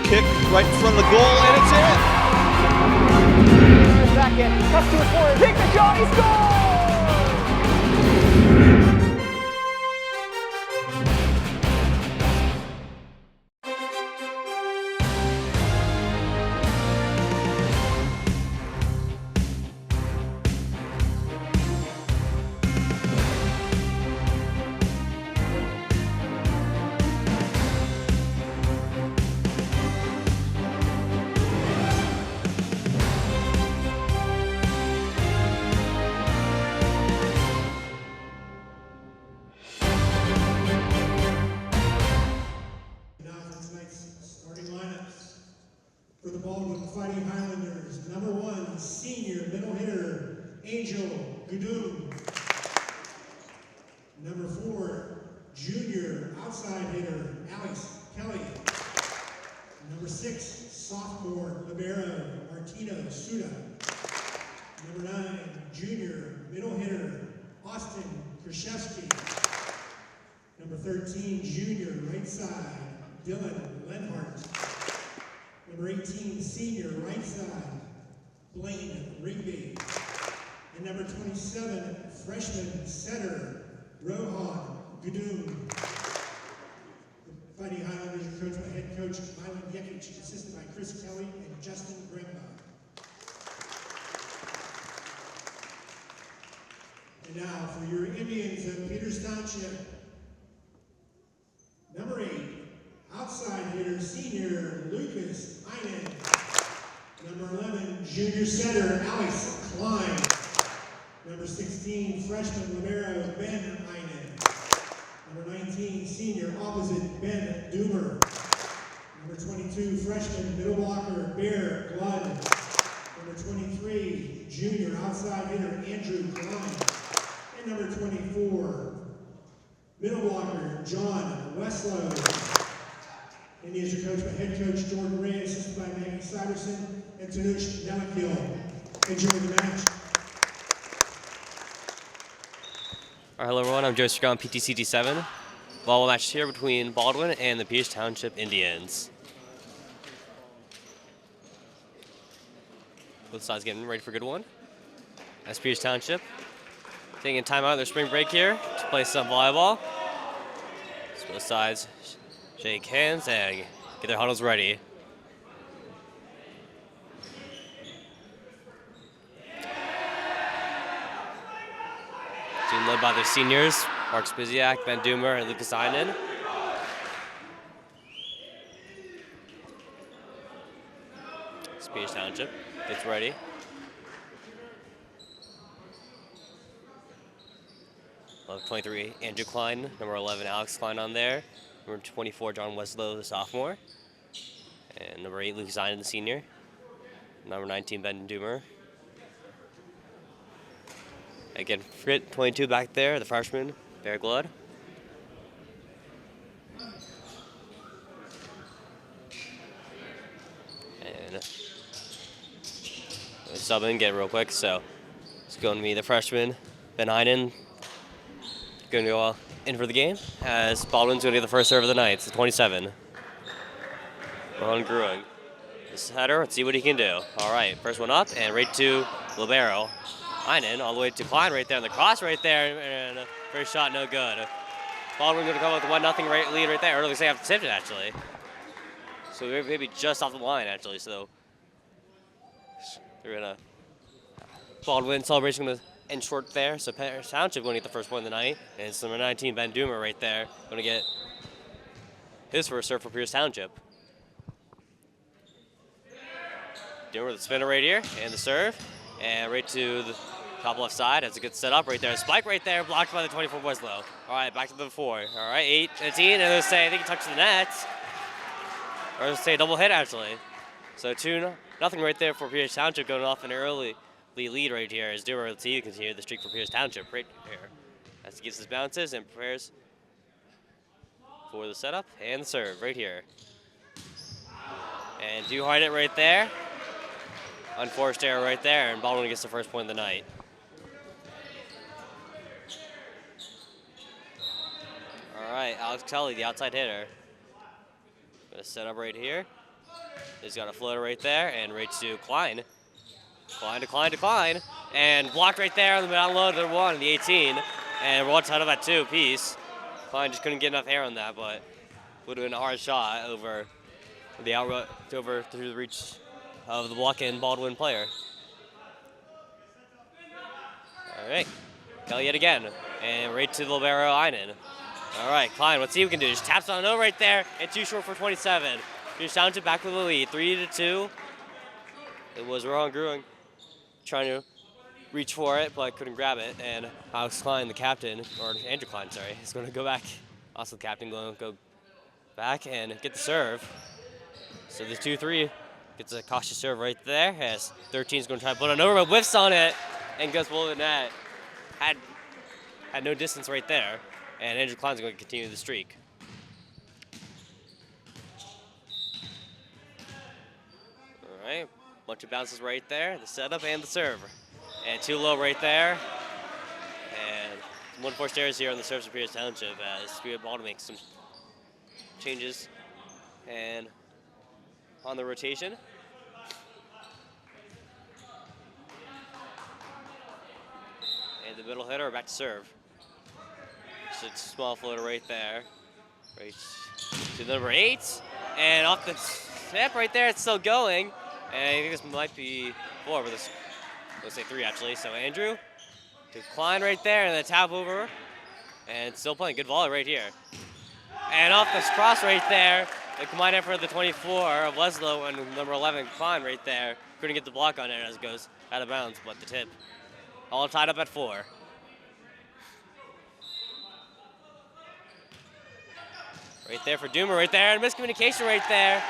kick right in front of the goal, and it's in. Second, cuts to his corner, takes the shot, he scores! For the Baldwin Fighting Highlanders, number 1, senior middle hitter, Angel Gudum. Number 4, junior outside hitter, Alex Kelly. Number 6, sophomore libero, Martino Suda. Number 9, junior middle hitter, Austin Krzyzewski. Number 13, junior right side, Dylan Lenhart. Number 18, senior right side, Blaine Rigby. And number 27, freshman setter, Rohan Gudum. The Fighting Highlanders are coached by head coach Milan Jekic, assisted by Chris Kelly and Justin Gremba. And now for your Indians of Peters Township. Number 8, outside hitter, senior Lucas Einen. Number 11, junior setter, Alex Klein. Number 16, freshman libero, Ben Einen. Number 19, senior opposite, Ben Doomer. Number 22, freshman middle blocker, Bear Blood. Number 23, junior outside hitter, Andrew Klein. And number 24, middle blocker, John Westlow. Indians are coached by head coach Jordan Ray, assisted by Maggie Syverson and Tanush Namakiel. Enjoy the match. All right, hello everyone, I'm Joe Stragon, PTCT7. Volleyball match here between Baldwin and the Peters Township Indians. Both sides getting ready for a good one. That's Peters Township taking time out of their spring break here to play some volleyball. So both sides shake hands and get their huddles ready. Team led by their seniors, Mark Spiziak, Ben Doomer, and Lucas Einen. Peters Township gets ready. Number 23, Andrew Klein. Number 11, Alex Klein on there. Number 24, John Westlow, the sophomore. And number 8, Lucas Einen, the senior. Number 19, Ben Doomer. Again, 22 back there, the freshman, Bear Blood. And sub in, get it real quick. So it's going to be the freshman, Ben Einen, going to go in for the game, as Baldwin's going to get the first serve of the night. It's 27. Rohan Gruing. This header, let's see what he can do. All right, first one up, and right to libero. Einen all the way to Klein right there, and the cross right there, and first shot no good. Baldwin going to come up with a 1-0 lead right there, or they have to tip it actually. So we're maybe just off the line actually, so they're gonna Baldwin celebration going to end short there, so Peters Township going to get the first point of the night, and it's number 19, Ben Doomer right there, going to get his first serve for Peters Township. Doomer with the spinner right here, and the serve, and right to the top left side. That's a good setup right there. Spike right there, blocked by the 24 Westlow. All right, back to the 4. All right, 8, 15, and they'll say, I think he touched the net. Or they'll say a double hit, actually. So 2-0 right there for Peters Township, going off an early lead right here as Doomer will continue the streak for Peters Township right here. As he gets his bounces and prepares for the setup and the serve right here. And do hard it right there. Unforced error right there, and Baldwin gets the first point of the night. All right, Alex Kelly, the outside hitter. Gonna set up right here. He's got a floater right there, and right to Klein. Klein. And blocked right there on the down low to the 1, the 18. And we're one tied up at 2 apiece. Klein just couldn't get enough air on that, but would have been a hard shot over the outright, over through the reach of the block-in Baldwin player. All right, Kelly yet again, and right to the libero Einen. All right, Klein, let's see what he can do. Just taps on over right there, and too short for 27. Pierce Township back with the lead, 3-2. It was Rohan Gruing trying to reach for it, but couldn't grab it. And Alex Klein, the captain, or Andrew Klein, sorry, is going to go back. Also, the captain going to go back and get the serve. So the 2-3 gets a cautious serve right there. As 13 is going to try to put it over, but whiffs on it and goes below the net. Had no distance right there, and Andrew Klein's going to continue the streak. All right, bunch of bounces right there, the setup and the serve. And too low right there. And one forced errors here on the serve for Pierce Township as we have ball to make some changes. And on the rotation. And the middle hitter back to serve. Just a small floater right there. Right to number 8. And off the tip right there, it's still going. And I think this might be 4 with this. Let's say 3 actually. So Andrew to Klein right there and the tap over. And still playing good volley right here. And off this cross right there. The combined effort of the 24 of Leslow and number 11 Klein right there. Couldn't get the block on it as it goes out of bounds, but the tip. All tied up at 4. Right there for Doomer right there. And miscommunication right there.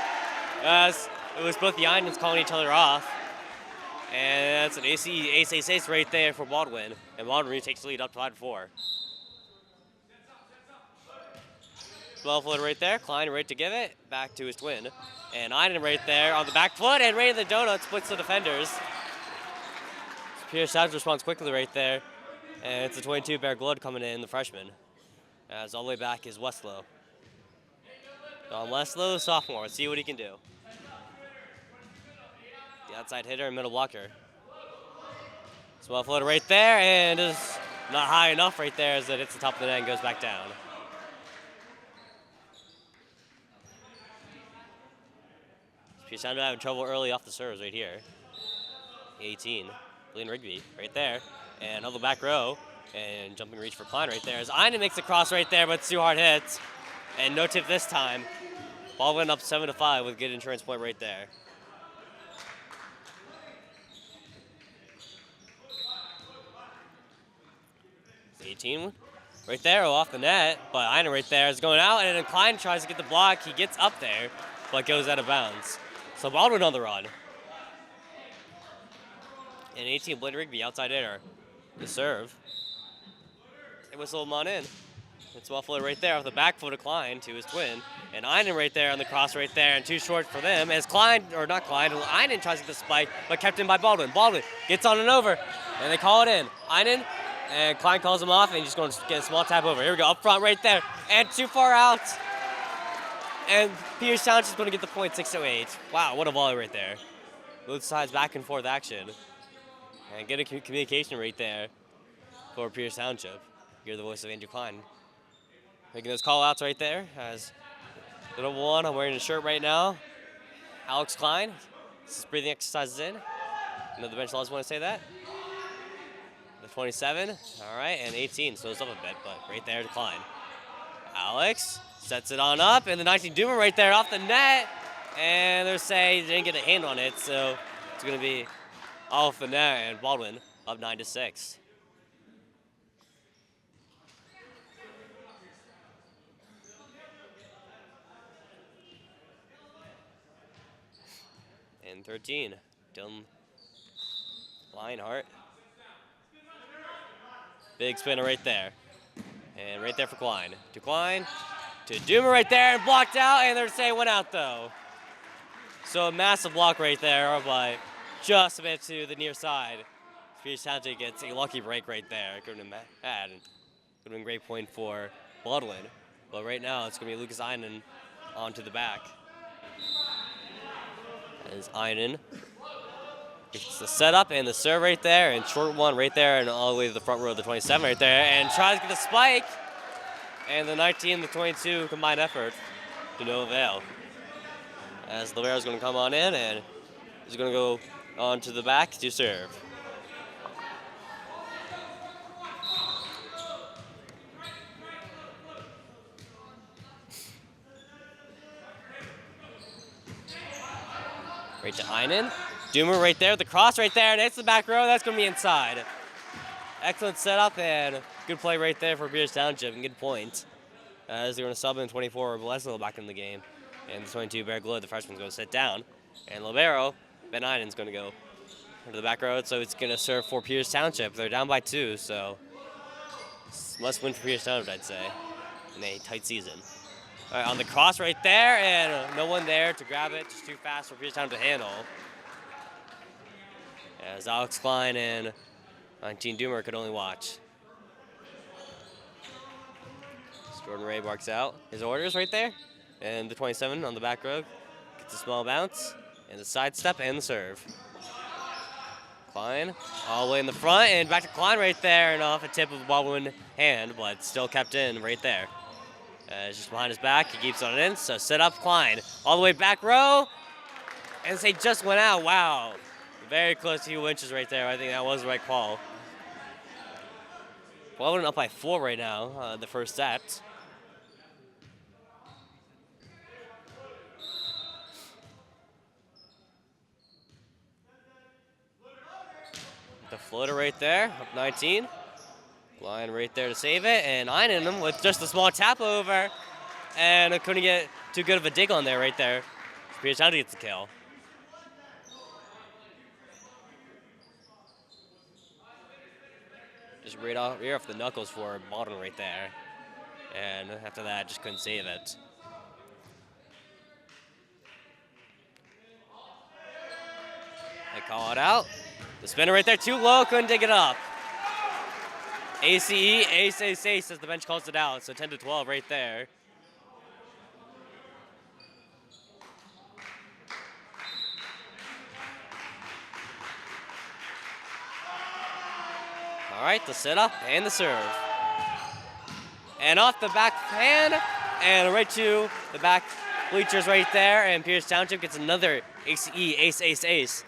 As it was both the Einens calling each other off. And that's an ace right there for Baldwin. And Baldwin takes the lead up to 5-4. Small floater right there. Klein right to give it. Back to his twin. And Einen right there on the back foot. And right in the donut splits the defenders. Pierce Township responds quickly right there. And it's the 22 Bear Glood coming in, the freshman. As all the way back is Westlow. Don Westlow, the sophomore. Let's see what he can do. The outside hitter and middle blocker. Small floater right there, and is not high enough right there as it hits the top of the net and goes back down. Pierce Township having trouble early off the serves right here. 18, Glenn Rigby right there, and on the back row, and jumping reach for Klein right there as Einen makes the cross right there, but it's too hard hits, and no tip this time. Ball went up 7-5 with good insurance point right there. 18 right there off the net, but Einen right there is going out, and then Klein tries to get the block. He gets up there, but goes out of bounds. So Baldwin on the run. And 18, Blade Rigby, outside hitter. The serve. They whistle him on in. It's small floater right there off the back foot of Klein to his twin. And Einen right there on the cross right there, and too short for them as Klein, or not Klein, Einen tries to get the spike, but kept in by Baldwin. Baldwin gets on and over, and they call it in. Einen, and Klein calls him off, and he's just going to get a small tap over. Here we go, up front right there, and too far out. And Pierce Township is going to get the point, 6-8. Wow, what a volley right there. Both sides back and forth action. And get a communication right there for Pierce Township. Hear the voice of Andrew Klein. Making those call-outs right there as the number 1, I'm wearing a shirt right now. Alex Klein. This is breathing exercises in. Another bench laws want to say that. The 27, all right, and 18 slows up a bit, but right there to Klein. Alex sets it on up, and the 19 Doomer right there off the net. And they're saying he didn't get a hand on it, so it's going to be off the net, and Baldwin up 9-6. And 13, Dylan Lionheart. Big spinner right there. And right there for Klein. To Klein, to Doomer right there, and blocked out, and they're saying went out though. So a massive block right there by just a bit to the near side. Pierce Township gets a lucky break right there. Could have been a great point for Baldwin. But right now it's going to be Lucas Einen onto the back. As Einen gets the setup and the serve right there, and short one right there, and all the way to the front row of the 27 right there, and tries to get the spike. And the 19 and the 22 combined effort to no avail. As Libero's going to come on in and is going to go on to the back to serve. Right to Einen. Doomer right there, the cross right there, and it's the back row. That's going to be inside. Excellent setup and good play right there for Pierce Township and good point. As they're going to sub in 24, Blesnell back in the game. And the 22, Bear Glow, the freshman's going to sit down. And Libero, Ben Einen's going to go into the back row, so it's going to serve for Pierce Township. They're down by 2, so must win for Pierce Township, I'd say, in a tight season. All right, on the cross right there, and no one there to grab it. Just too fast for Pierce Township to handle. As Alex Klein and 19 Doomer could only watch. Jordan Ray barks out his orders right there. And the 27 on the back row gets a small bounce, and the sidestep and the serve. Klein all the way in the front, and back to Klein right there, and off a tip of the Baldwin hand, but still kept in right there. Just behind his back, he keeps on it in, so set up Klein. All the way back row, and they just went out, wow. Very close to a few inches right there. I think that was the right call. Baldwin up by 4 right now, the first set. The floater right there, up 19. Line right there to save it, and Einen with just a small tap over, and it couldn't get too good of a dig on there right there. Pierce Township gets the kill. Just right off the knuckles for Baldwin right there, and after that, just couldn't save it. They call it out. The spinner right there, too low, couldn't dig it up. ACE, ace, ace, ace, as the bench calls it out, so 10-12 right there. All right, the setup and the serve. And off the back hand, and right to the back bleachers right there, and Pierce Township gets another ACE, ace, ace, ace,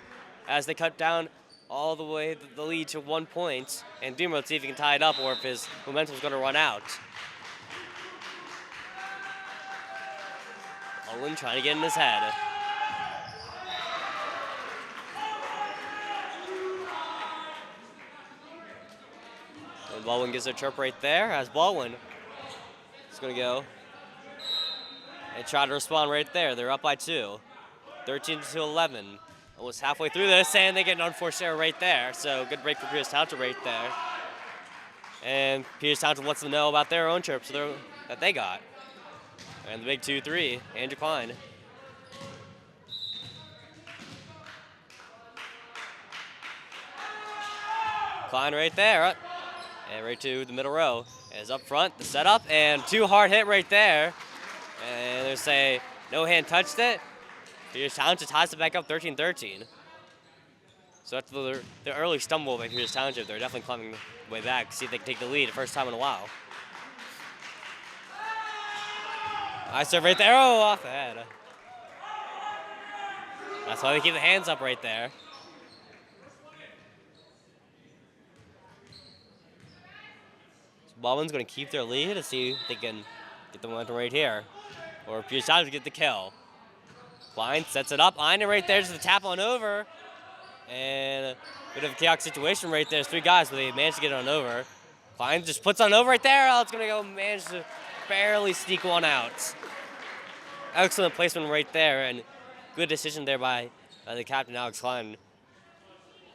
as they cut down all the way the lead to 1 point. And Doomer, let's see if he can tie it up or if his momentum is going to run out. Owen trying to get in his head. And Baldwin gives a chirp right there as Baldwin is going to go and try to respond right there. They're up by 2, 13-11. Almost halfway through this, and they get an unforced error right there. So good break for Pierce Township right there. And Pierce Township wants to know about their own chirps that they got. And the big 2-3, Andrew Klein. Klein right there, and right to the middle row. Is up front, the setup, and 2 hard hit right there. And they say no hand touched it. Pierce Township ties it back up 13-13. So after the early stumble by Pierce Township, they're definitely climbing the way back, see if they can take the lead the first time in a while. Nice serve right there, oh, off the head. That's why they keep the hands up right there. So Baldwin's going to keep their lead to see if they can get the momentum right here, or Pierce Township get the kill. Klein sets it up. Einen right there, just a tap on over. And a bit of a chaotic situation right there. There's 3 guys, but they managed to get it on over. Klein just puts on over right there. Oh, it's going to go manage to barely sneak one out. Excellent placement right there, and good decision there by the captain, Alex Klein.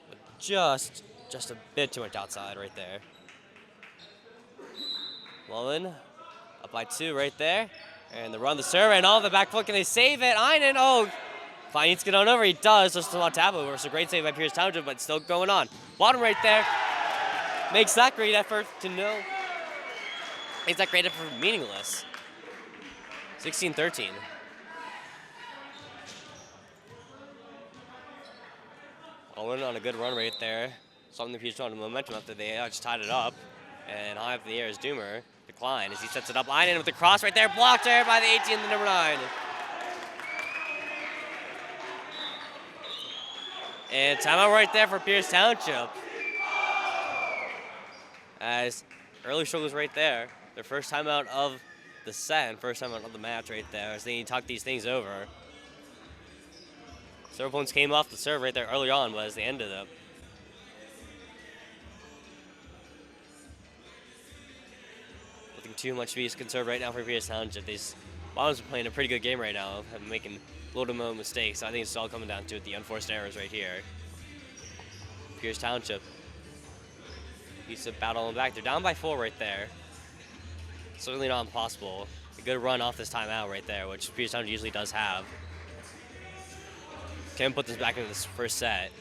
But just a bit too much outside right there. Baldwin up by 2 right there. And the run, the serve, and all the back foot. Can they save it? Einen, oh, Klein needs to get on over. He does, just a lot of tap over. So great save by Pierce Township, but still going on. Bottom right there makes that great effort to no. Makes that great effort meaningless. 16-13. Baldwin on a good run right there. Something the Pierce on the momentum after they just tied it up. And high up in the air is Doomer. Decline as he sets it up. Einen with the cross right there. Blocked there by the 18, the number 9. And timeout right there for Pierce Township. As early struggles right there. Their first timeout of the set and first timeout of the match right there as they need to talk these things over. Serve points came off the serve right there early on, but as they ended up. Nothing too much to be concerned right now for Pierce Township. These Bottoms are playing a pretty good game right now, making a little bit of mistakes. So I think it's all coming down to the unforced errors right here. Pierce Township needs to battle them back. They're down by 4 right there. Certainly not impossible. A good run off this timeout right there, which Pierce Township usually does have. Can put this back into this first set.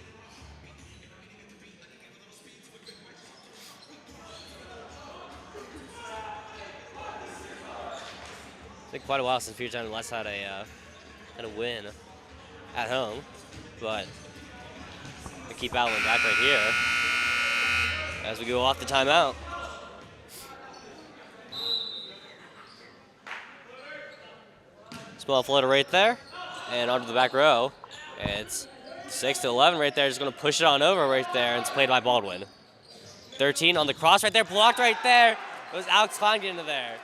It's been quite a while since Pierce Township last had a win at home, but we keep battling back right here as we go off the timeout. Small floater right there, and onto the back row. And it's 6-11 right there. Just going to push it on over right there, and it's played by Baldwin. 13 on the cross right there, blocked right there. It was Alex Klein getting into there.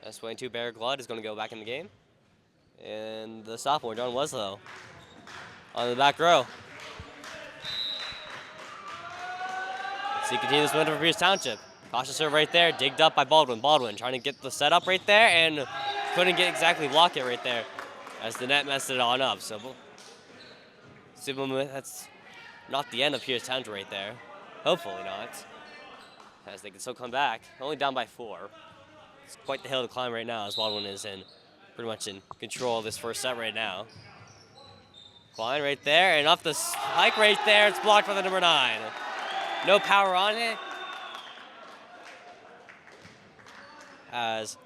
S22 Bear Glood is going to go back in the game. And the sophomore, John Weslow, on the back row. So you continue this momentum for Pierce Township. Cautious serve right there, digged up by Baldwin. Baldwin trying to get the setup right there and couldn't get exactly block it right there as the net messed it on up. So that's not the end of Pierce Township right there. Hopefully not, as they can still come back. Only down by 4. It's quite the hill to climb right now as Baldwin is pretty much in control of this first set right now. Klein right there, and off the spike right there, it's blocked by the number 9. No power on it. As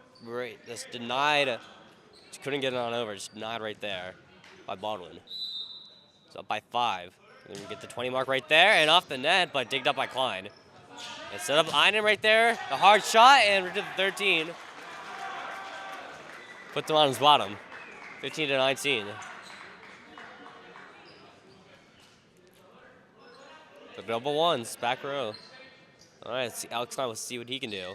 just denied, just couldn't get it on over, just denied right there by Baldwin. So up by 5. And we get the 20 mark right there, and off the net, but digged up by Klein. And set up Einen right there, the hard shot, and we're to the 13. Puts him on his bottom, 15-19. The double ones, back row. All right, let's see, Alex Klein will see what he can do.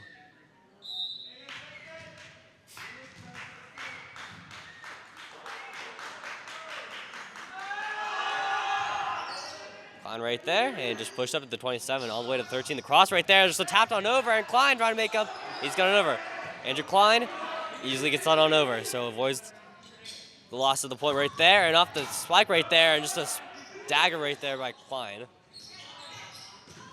Klein right there, and just pushed up to the 27, all the way to 13. The cross right there, just a tapped on over, and Klein trying to make up. He's got it over. Andrew Klein easily gets on over, so avoids the loss of the point right there, and off the spike right there, and just a dagger right there by Klein.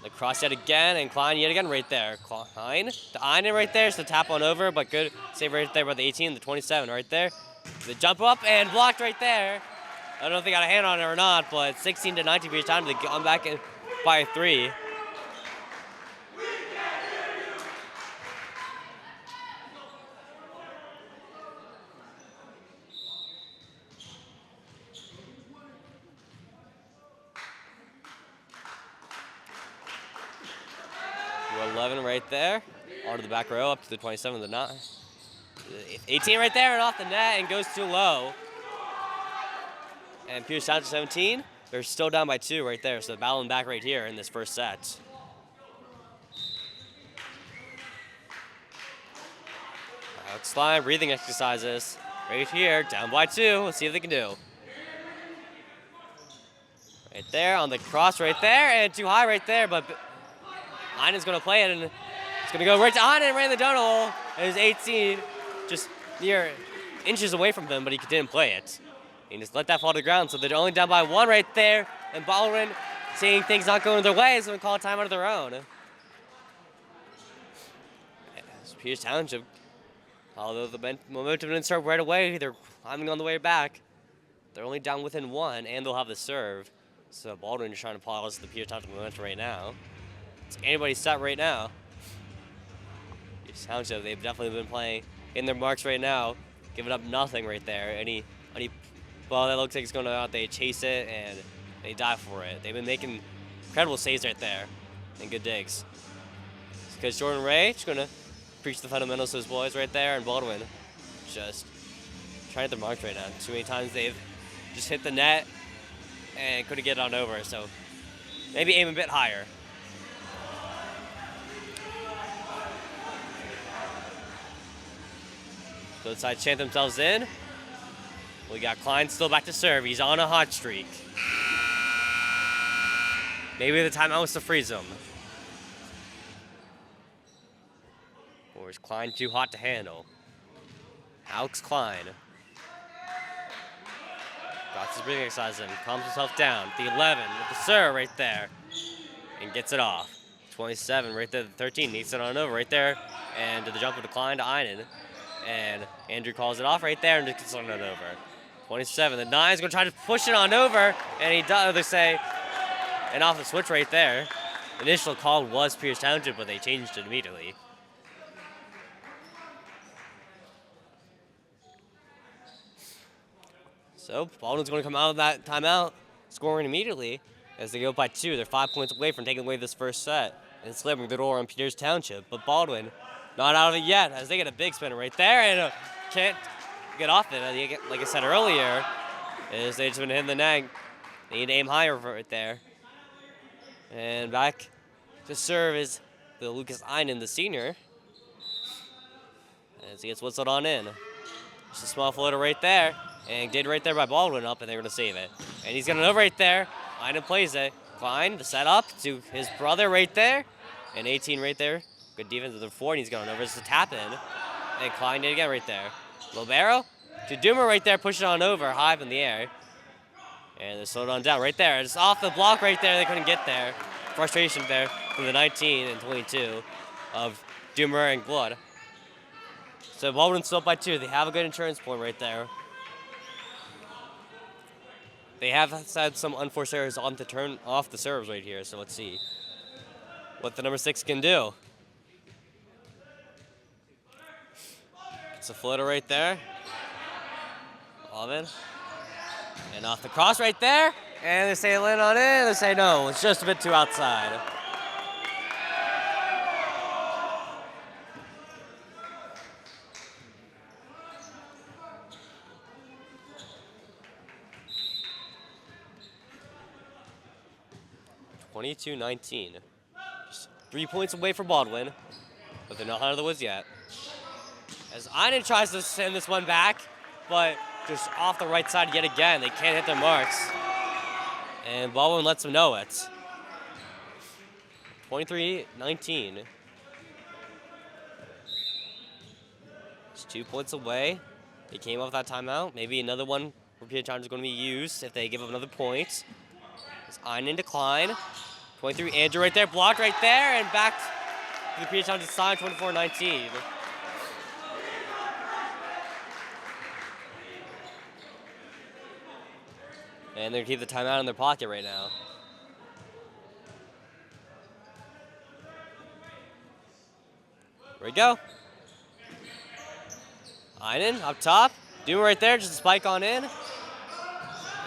The cross yet again, and Klein yet again right there. Klein to Einen right there, so tap on over, but good save right there by the 18, the 27 right there. The jump up and blocked right there. I don't know if they got a hand on it or not, but 16-19 Pierce time to come back in by 3. We're 11 right there, onto the back row, up to the 27, the 9. 18 right there, and off the net, and goes too low. And Pierce Township 17, they're still down by 2 right there, so they're battling back right here in this first set. Alex Klein, breathing exercises right here, down by 2. Let's see if they can do. Right there on the cross right there, and too high right there, but Einen's going to play it, and it's going to go right to Einen, ran the donut hole. It was 18, just near inches away from him, but he didn't play it. And just let that fall to the ground, so they're only down by 1 right there, and Baldwin, seeing things not going their way, is going to call a timeout of their own. It's Pierce Township, although the momentum didn't start right away, they're climbing on the way back. They're only down within 1, and they'll have the serve. So Baldwin is trying to pause the Pierce Township momentum right now. It's anybody's set right now. Pierce Township, they've definitely been playing in their marks right now, giving up nothing right there. Any ball that looks like it's going out, they chase it and they dive for it. They've been making incredible saves right there and good digs. Because Jordan Ray just going to preach the fundamentals to his boys right there, and Baldwin just trying to hit their marks right now. Too many times they've just hit the net and couldn't get it on over, so maybe aim a bit higher. Both sides chant themselves in. We got Klein still back to serve. He's on a hot streak. Maybe the timeout was to freeze him. Or is Klein too hot to handle? Alex Klein. Got his breathing exercise in. Calms himself down. The 11 with the serve right there. And gets it off. 27 right there. The 13 needs it on over right there. And to the jump of the Klein to Einen. And Andrew calls it off right there and just gets it on over. 27, the 9 is going to try to push it on over, and he does, they say, and off the switch right there. Initial call was Pierce Township, but they changed it immediately. So Baldwin's going to come out of that timeout, scoring immediately as they go by 2. They're 5 points away from taking away this first set and slamming the door on Pierce Township. But Baldwin not out of it yet as they get a big spinner right there and can't get off it. Like I said earlier, is they just been hitting the net. They need to aim higher right there. And back to serve is the Lucas Einen, the senior. As he gets whistled on in. Just a small floater right there. And did right there by Baldwin up, and they're going to save it. And he's going to over right there. Einen plays it. Klein, the setup to his brother right there. And 18 right there. Good defense with the 4, and he's going over. It's a tap in. And Klein did again right there. Libero to Doomer right there, push it on over, high up in the air. And they slowed on down right there. It's off the block right there. They couldn't get there. Frustration there from the 19 and 22 of Doomer and Blood. So Baldwin's still up by 2. They have a good insurance point right there. They have had some unforced errors on to turn off the serves right here. So let's see what the number 6 can do. It's a floater right there. 11. And off the cross right there. And they say land on in. They say no. It's just a bit too outside. (22-19). Just 3 points away for Baldwin, but they're not out of the woods yet. As Einen tries to send this one back, but just off the right side yet again. They can't hit their marks. And Baldwin lets them know it. 23-19. Just 2 points away. They came off that timeout. Maybe another one for Pierce Township is going to be used if they give up another point. It's Einen decline. 23, Andrew right there, blocked right there, and back to the Pierce Township side, 24-19. And they're going to keep the timeout in their pocket right now. Here we go. Einen up top. Doomer right there, just a spike on in.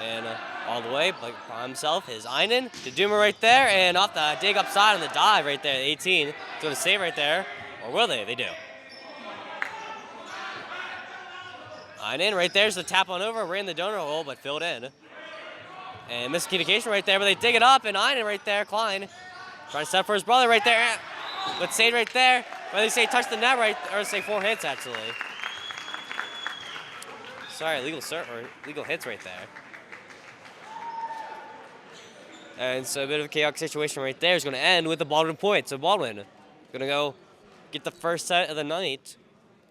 And all the way, like by himself, is Einen to Doomer right there, and off the dig upside on the dive right there. 18 is going to save right there, or will they? They do. Einen right there's the tap on over, ran the donor hole, but filled in. And miscommunication right there, but they dig it up, and Einen right there, Klein, trying to set for his brother right there, but saved right there. Or they say touch the net right, or say 4 hits actually. Sorry, legal hits right there. And so a bit of a chaotic situation right there is going to end with the Baldwin point. So Baldwin going to go get the first set of the night.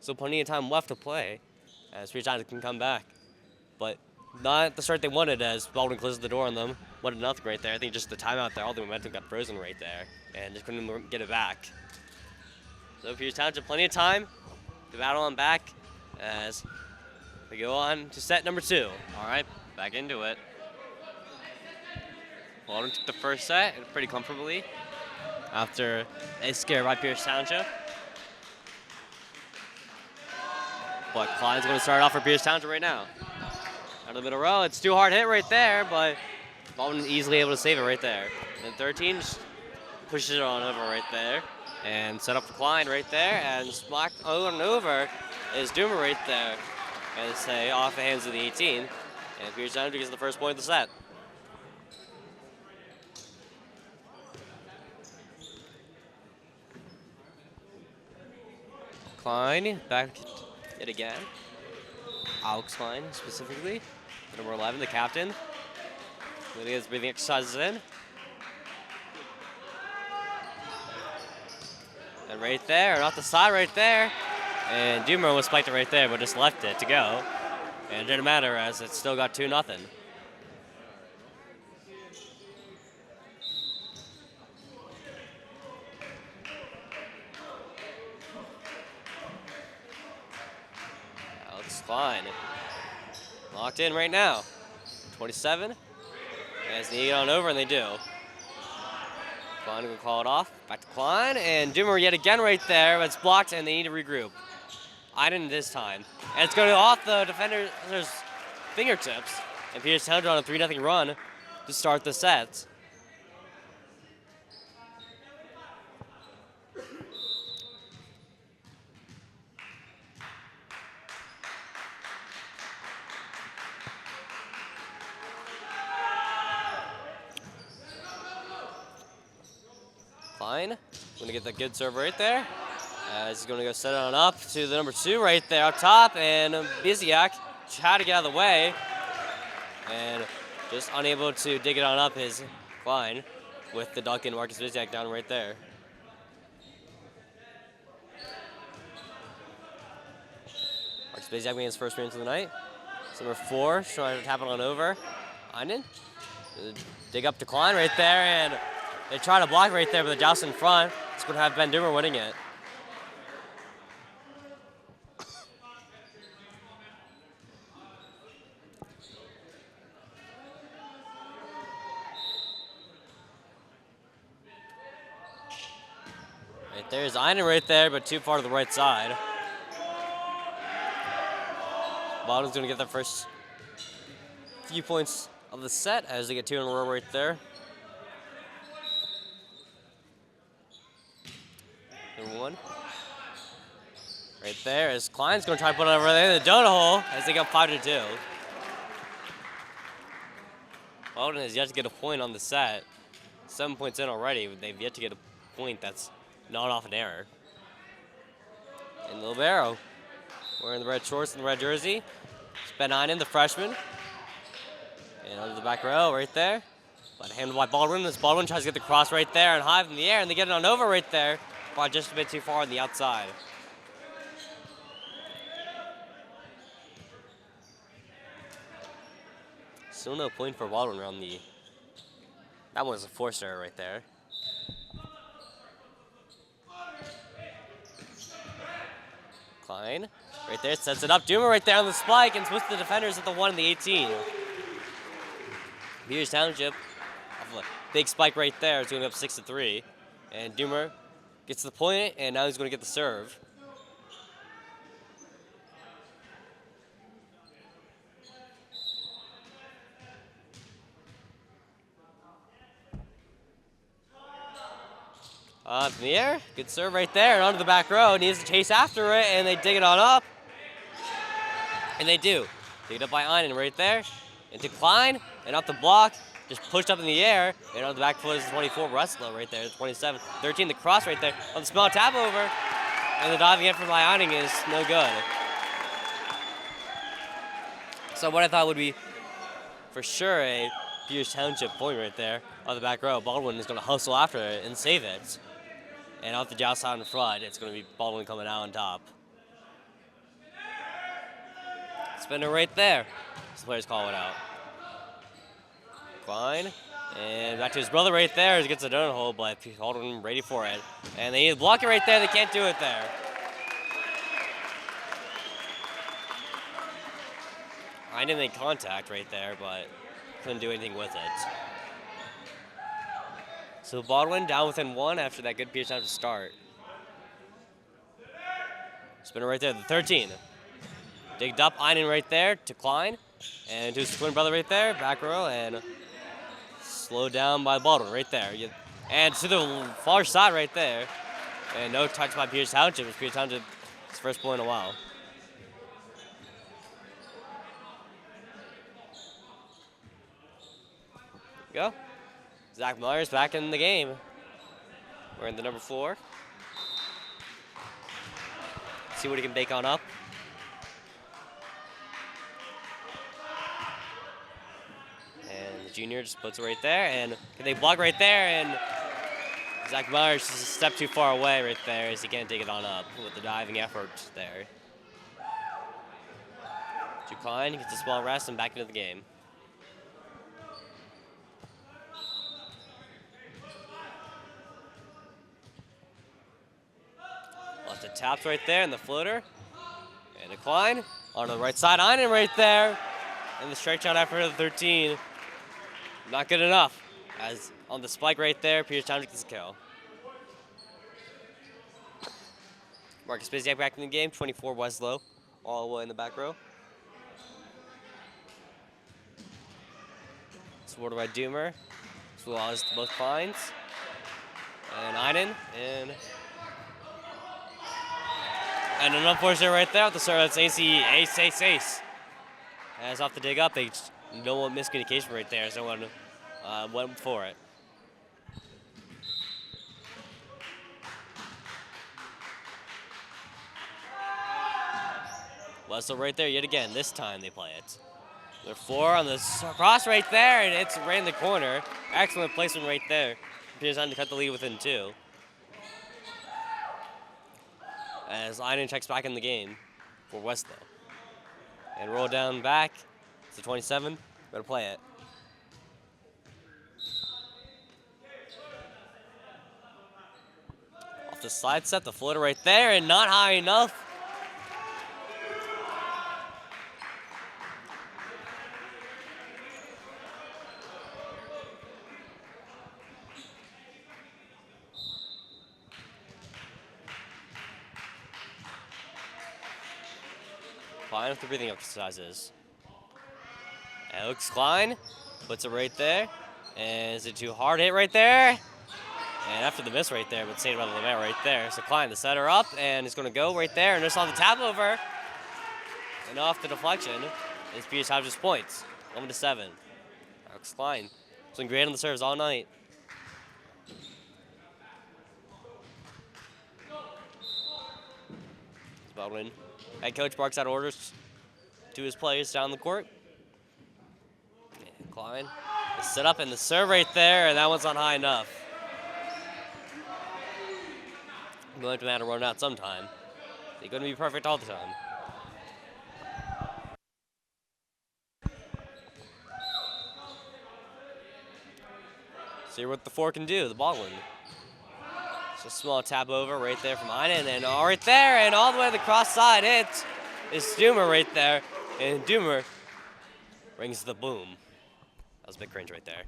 So plenty of time left to play as Pierce Township can come back. But not the start they wanted as Baldwin closes the door on them. 1-0 right there. I think just the timeout there, all the momentum got frozen right there. And just couldn't get it back. So Pierce Township, plenty of time to battle on back as we go on to set number 2. All right, back into it. Baldwin took the first set pretty comfortably after a scare by Pierce Township. But Klein's going to start off for Pierce Township right now. Out of the middle row, it's too hard hit right there, but Baldwin easily able to save it right there. And 13 just pushes it on over right there. And set up for Klein right there, and blocked over and over is Doomer right there. And say off the hands of the 18. And Pierce Township gets the first point of the set. Klein back it again. Alex Klein specifically. Number 11, the captain. Getting his breathing exercises in. And right there, off the side right there. And Doomer was spiked it right there, but just left it to go. And it didn't matter as it still got 2-0. Alex Klein. Locked in right now. 27. As they get on over, and they do. Klein will call it off. Back to Klein, and Doomer yet again right there, but it's blocked, and they need to regroup. Iden this time. And it's going off the defender's fingertips. And Pierce Township on a 3-0 run to start the set. Klein, going to get the good serve right there. He's going to go set it on up to the number 2 right there up top, and Biziak tried to get out of the way, and just unable to dig it on up is Klein with the dunk and Marcus Biziak down right there. Marcus Biziak making his first appearance of the night. It's number 4 trying to tap it on over. Einden, dig up to Klein right there, and they try to block right there, but the joust in front. It's going to have Ben Doomer winning it. Right there's Einden right there, but too far to the right side. Baldwin's going to get their first few points of the set as they get 2 in a row right there. Number 1. Right there as Klein's going to try to put it over there in the donut hole as they go 5-2. Baldwin has yet to get a point on the set. 7 points in already, but they've yet to get a point that's not off an error. And Libero wearing the red shorts and the red jersey. It's Ben Einden, the freshman. And under the back row right there. But handled by Baldwin as Baldwin tries to get the cross right there and high in the air, and they get it on over right there. But just a bit too far on the outside. Still no point for Baldwin around the... That one was a forced error right there. Klein, right there, sets it up. Doomer right there on the spike and puts the defenders at the 1 and the 18. Pierce Township, off of a big spike right there, it's going up 6-3. And Doomer gets the point, and now he's going to get the serve. Up in the air, good serve right there, and onto the back row. Needs to chase after it, and they dig it on up. And they do. Dig it up by Einden right there. Into Klein, and up the block. Just pushed up in the air, and on the back foot is 24, Russell right there, 27. 13, the cross right there. On the small tap over, and the diving in from Einden is no good. So what I thought would be for sure a Pierce Township point right there on the back row. Baldwin is going to hustle after it and save it. And off the joust out in front, it's going to be Baldwin coming out on top. Spinner right there. The players call it out. Klein, and back to his brother right there. He gets a donut hole, but Baldwin ready for it. And they need to block it right there. They can't do it there. I didn't make contact right there, but couldn't do anything with it. So Baldwin down within 1 after that good Pierce Township start. Spinner right there, the 13. Digged up, Einen right there to Klein. And to his twin brother right there, back row, and slowed down by Baldwin right there. And to the far side right there. And no touch by Pierce Township. It's Pierce Township's first point in a while. Go. Zach Myers back in the game. Wearing the number 4. See what he can bake on up. And the junior just puts it right there. And can they block right there? And Zach Myers just a step too far away right there as he can't take it on up with the diving effort there. Klein gets a small rest and back into the game. Lots of taps right there and the floater. And a Klein on the right side. Einen right there. And the straight shot after the 13. Not good enough. As on the spike right there, Pierce Township gets a kill. Marcus Biziak back in the game. 24 Weslow, all the way in the back row. Supported by Doomer, as well as both Kleins. And Einen, and an unfortunate right there with the serve. That's ace. As off the dig up, they no one miscommunication right there. So no one went for it. Weslow right there yet again. This time they play it. They're 4 on the cross right there, and it's right in the corner. Excellent placement right there. Appears on to cut the lead within 2. As Einen checks back in the game for Weslow. And roll down back to 27. Better play it. Off the slide set, the floater right there, and not high enough. Klein with the breathing exercises. Alex Klein puts it right there. And is it too hard hit right there? And after the miss right there, but saved by the Lemaire right there. So Klein, the setter up, and he's going to go right there. And just on the tap over. And off the deflection is Pierce Township's points. 11-7. Alex Klein playing great on the serves all night. Baldwin. Head coach barks out orders to his players down the court. And Klein, the set up and the serve right there, and that one's not high enough. You're going to have to run out sometime. They're going to be perfect all the time. See what the 4 can do, the Baldwin. Just a small tap over right there from Einen, and all right there, and all the way to the cross side hit is Doomer right there, and Doomer rings the boom. That was a big cringe right there.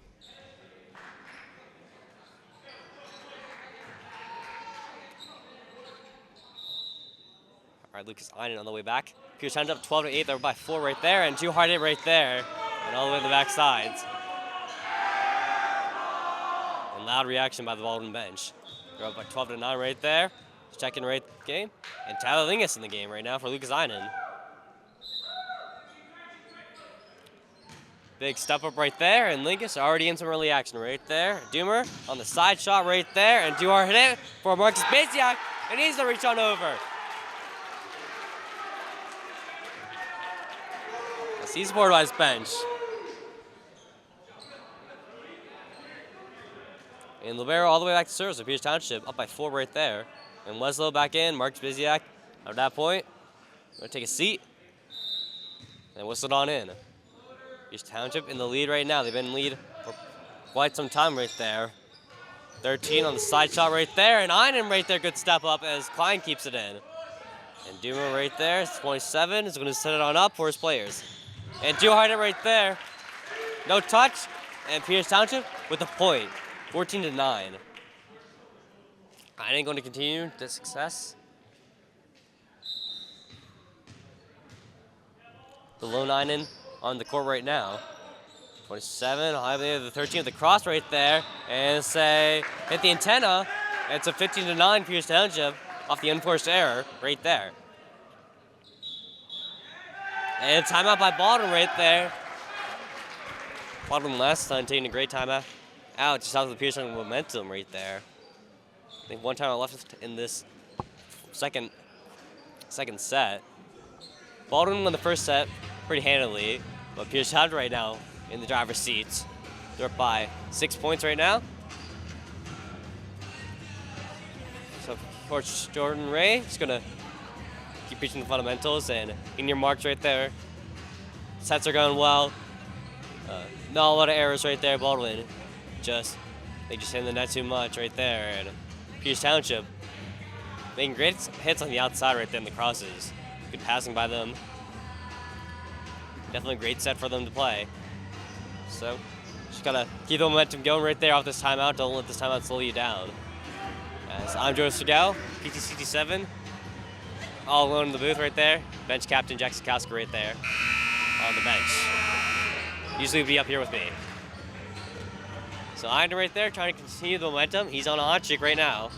All right, Lucas Einen on the way back. Pierce Township up 12-8. They're by 4 right there, and 2 hard hit right there, and all the way to the back sides. And loud reaction by the Baldwin bench. They're up by 12-9 right there. Checking right game. And Tyler Lingus in the game right now for Lucas Einen. Big step up right there, and Lingus already in some early action right there. Doomer on the side shot right there, and 2 hard hit for Marcus Biziak, and he's gonna reach on over. As he's supported by his bench. And Libero all the way back to serve, so Pierce Township up by 4 right there. And Weslow back in, Marcus Biziak at that point. Gonna take a seat and whistled on in. Pierce Township in the lead right now. They've been in lead for quite some time right there. 13 on the side shot right there, and Einen right there, good step up as Klein keeps it in. And Doomer right there, 27, is gonna set it on up for his players. And 2 hard hit right there. No touch, and Pierce Township with a point. 14-9. Einen going to continue the success. the lone 9 on the court right now. 27, high there, the 13 with the cross right there, and say hit the antenna. And it's a 15-9 Pierce Township off the unforced error right there. And timeout by Baldwin right there. Baldwin last time taking a great timeout. Out just out of the Pierce momentum right there. I think one timeout left in this second set. Baldwin won the first set pretty handily, but Pierce Township right now in the driver's seat. They're up by 6 points right now. So Coach Jordan Ray is gonna keep preaching the fundamentals and in your marks right there. Sets are going well. Not a lot of errors right there. Baldwin they just hit the net too much right there. And Pierce Township making great hits on the outside right there in the crosses. Good passing by them. Definitely a great set for them to play. So just gotta keep the momentum going right there off this timeout. Don't let this timeout slow you down. As I'm Joe Sergal, PTCT7, all alone in the booth right there. Bench captain Jack Sikowski right there on the bench. Usually would be up here with me. So Inder right there trying to continue the momentum. He's on a hot streak right now.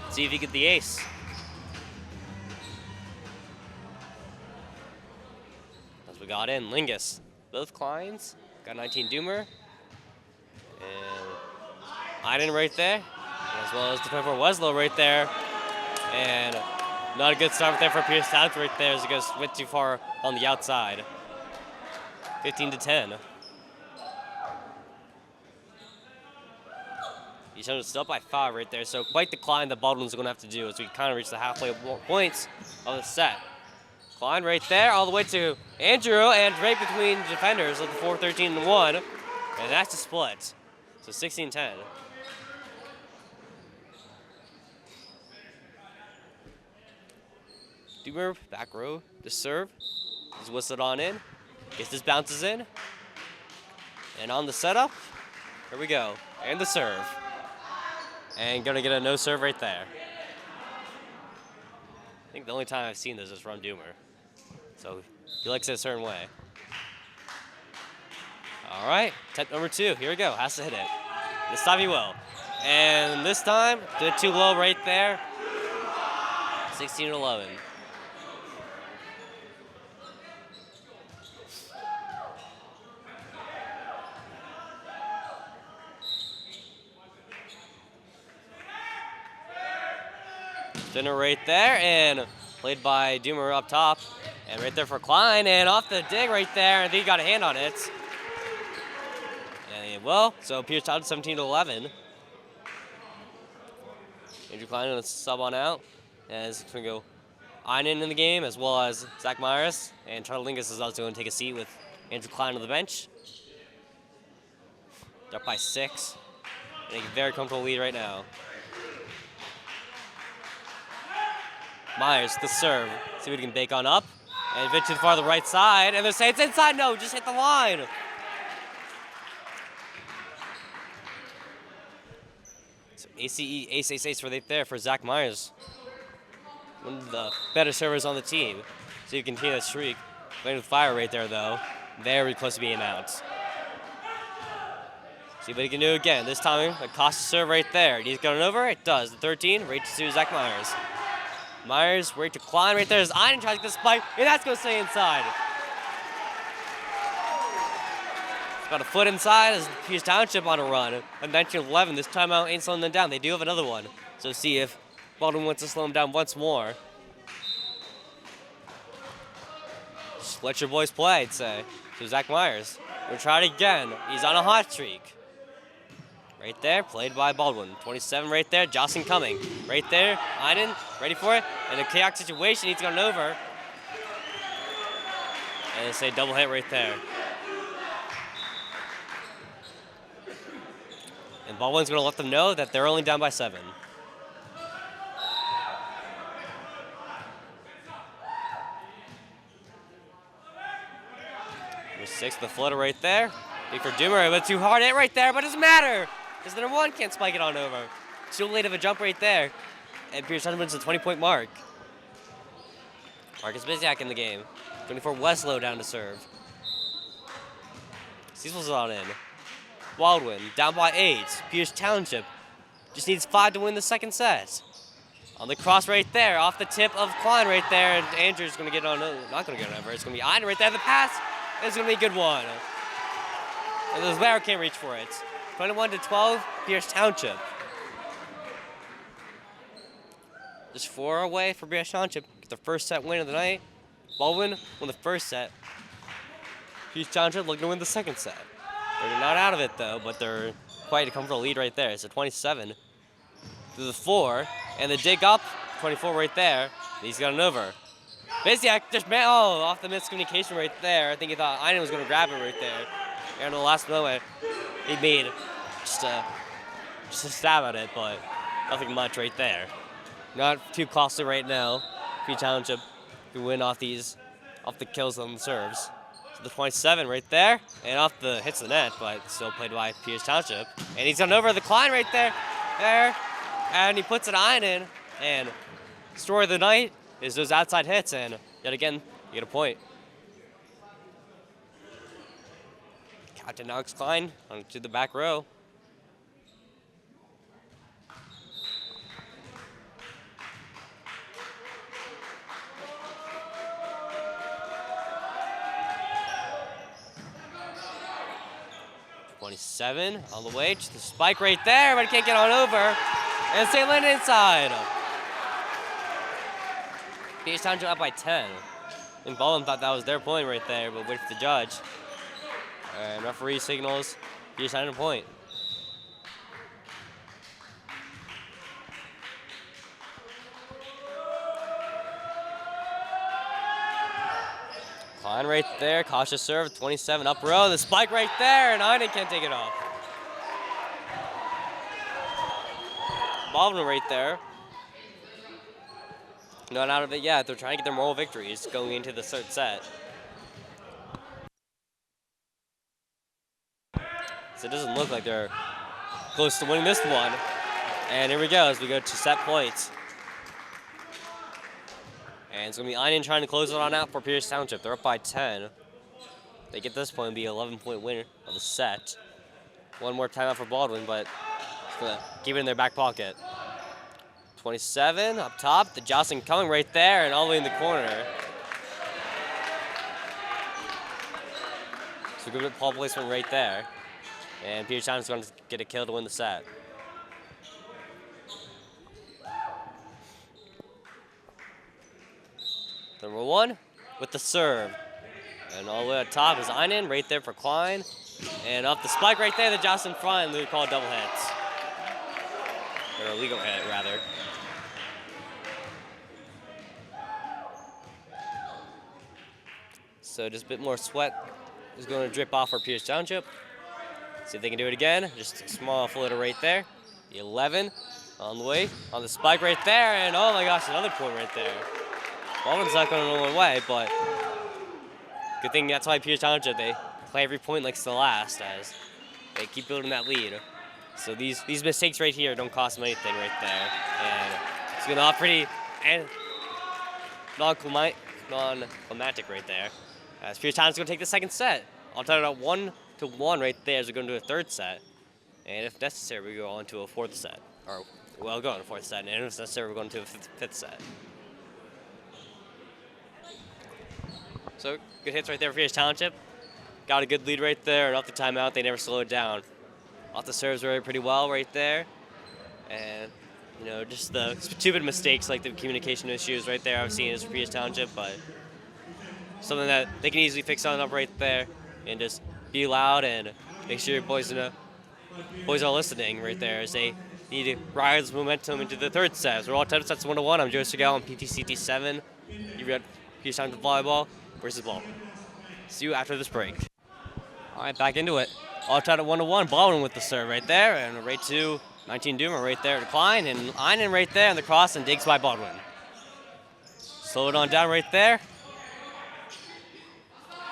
Let's see if he gets the ace. As we got in, Lingus. Both Kleins. Got 19 Doomer. And Iden right there. As well as the 24 Weslow right there. And not a good start there for Pierce Township right there as it goes went too far on the outside. 15-10. He's still up by 5 right there, so quite the climb that Baldwin's going to have to do as we kind of reach the halfway points of the set. Climb right there, all the way to Andrew, and right between defenders of the 4-13-1, and that's a split. So 16-10. Doomer, back row, to serve. He's whistled on in. Gets his bounces in. And on the setup, here we go. And the serve. And gonna get a no serve right there. I think the only time I've seen this is from Doomer. So he likes it a certain way. All right, attempt number 2, here we go, has to hit it. This time he will. And this time, did it too low right there. 16-11. Dinner right there, and played by Doomer up top. And right there for Klein, and off the dig right there, and he got a hand on it. And well, so Pierce Township 17-11. Andrew Klein on a sub on out. And it's going to go Einen in the game, as well as Zach Myers. And Charlie Lingus is also going to take a seat with Andrew Klein on the bench. They're up by 6. And a very comfortable lead right now. Myers, the serve. See what he can bake on up. And Vince to the far the right side. And they're saying it's inside. No, just hit the line. So ace for right there for Zach Myers. One of the better servers on the team. So you continue that streak. Playing with fire right there, though. Very close to being out. See what he can do again. This time, a Costa serve right there. He's going over. It does. The 13, right to Zach Myers. Myers, right to Klein right there as Einen tries to get the spike, and that's going to stay inside. It's about a foot inside as Pierce Township on a run. At 19-11, this timeout ain't slowing them down. They do have another one. So see if Baldwin wants to slow them down once more. Just let your boys play, I'd say. So Zach Myers, we'll try it again. He's on a hot streak. Right there, played by Baldwin. 27 right there, Jocelyn coming. Right there, Einen, ready for it. And a chaotic situation, he's gone over. And it's a double hit right there. And Baldwin's gonna let them know that they're only down by 7. Number 6, the floater right there. Big for Doomer, but too hard hit right there, but it doesn't matter. Because the number 1 can't spike it on over. Too late of a jump right there. And Pierce Township wins the 20-point mark. Marcus Biziak in the game. 24 Westlow down to serve. Cecil's not in. Baldwin down by 8. Pierce Township just needs 5 to win the second set. On the cross right there, off the tip of Klein right there, and Andrew's going to get on, not going to get on over, it's going to be Iden right there. The pass is going to be a good one. And the Libero can't reach for it. 21-12, Pierce Township. Just 4 away for Pierce Township. Get their first set win of the night. Baldwin won the first set. Pierce Township looking to win the second set. They're not out of it though, but they're quite a comfortable lead right there. It's a 27 to the 4, and the dig up, 24 right there. He's got an over. Basically, I just off the miscommunication right there. I think he thought Iden was going to grab it right there. And in the last moment, he made just a stab at it, but nothing much right there. Not too costly right now. Pierce Township can win off the kills on the serves. So the 27 right there, and off the hits the net, but still played by Pierce Township. And he's gone over the Klein right there, and he puts an iron in. And story of the night is those outside hits, and yet again, you get a point. Captain Alex Klein onto the back row. .27 on the way, just the spike right there, but he can't get on over. And St. Lin inside. Pierce Township up by 10. I think Baldwin thought that was their point right there, but wait for the judge. And referee signals Pierce Township point. Klein right there, cautious serve, 27 up row, the spike right there, and Iden can't take it off. Baldwin right there. Not out of it yet. They're trying to get their moral victories going into the third set. So it doesn't look like they're close to winning this one. And here we go as we go to set points. And it's going to be Iden trying to close it on out for Pierce Township. They're up by 10. They get this point and be an 11-point winner of the set. One more timeout for Baldwin, but it's going to keep it in their back pocket. 27 up top. The Jocelyn coming right there and all the way in the corner. So good ball placement right there. And Pierce Township's going to get a kill to win the set. Number 1 with the serve. And all the way up top is Iden right there for Klein. And off the spike right there, the Jocelyn front, they call double hits. Or a legal hit, rather. So just a bit more sweat is going to drip off for Pierce Township. See if they can do it again. Just a small floater right there. The 11 on the way. On the spike right there. And oh my gosh, another point right there. Baldwin's not going to run away, but good thing that's why Pierce Township, they play every point like it's the last as they keep building that lead. So these mistakes right here don't cost them anything right there. And it's going to off pretty and non-climatic right there. As Pierce Township's going to take the second set. I'll tell you about 1-1 right there as we go into a third set. And if necessary, we go on to a fourth set. Or, well, go on a fourth set. And if necessary, we're going to a fifth set. So, good hits right there for Pierce Township. Got a good lead right there, and off the timeout, they never slowed down. Off the serves were pretty well right there. And, you know, just the stupid mistakes like the communication issues right there I've seen is for Pierce Township, but something that they can easily fix on up right there and just be loud and make sure your boys are listening right there as they need to ride this momentum into the third set. So we're all 10 sets 1-1. I'm Joe Segal on PTCT 7. You've got Pierce Township Volleyball versus Baldwin. See you after this break. All right, back into it. All tied at 1-1. Baldwin with the serve right there, and right to 19 Doomer right there to Klein, and Iden right there on the cross and digs by Baldwin. Slow it on down right there.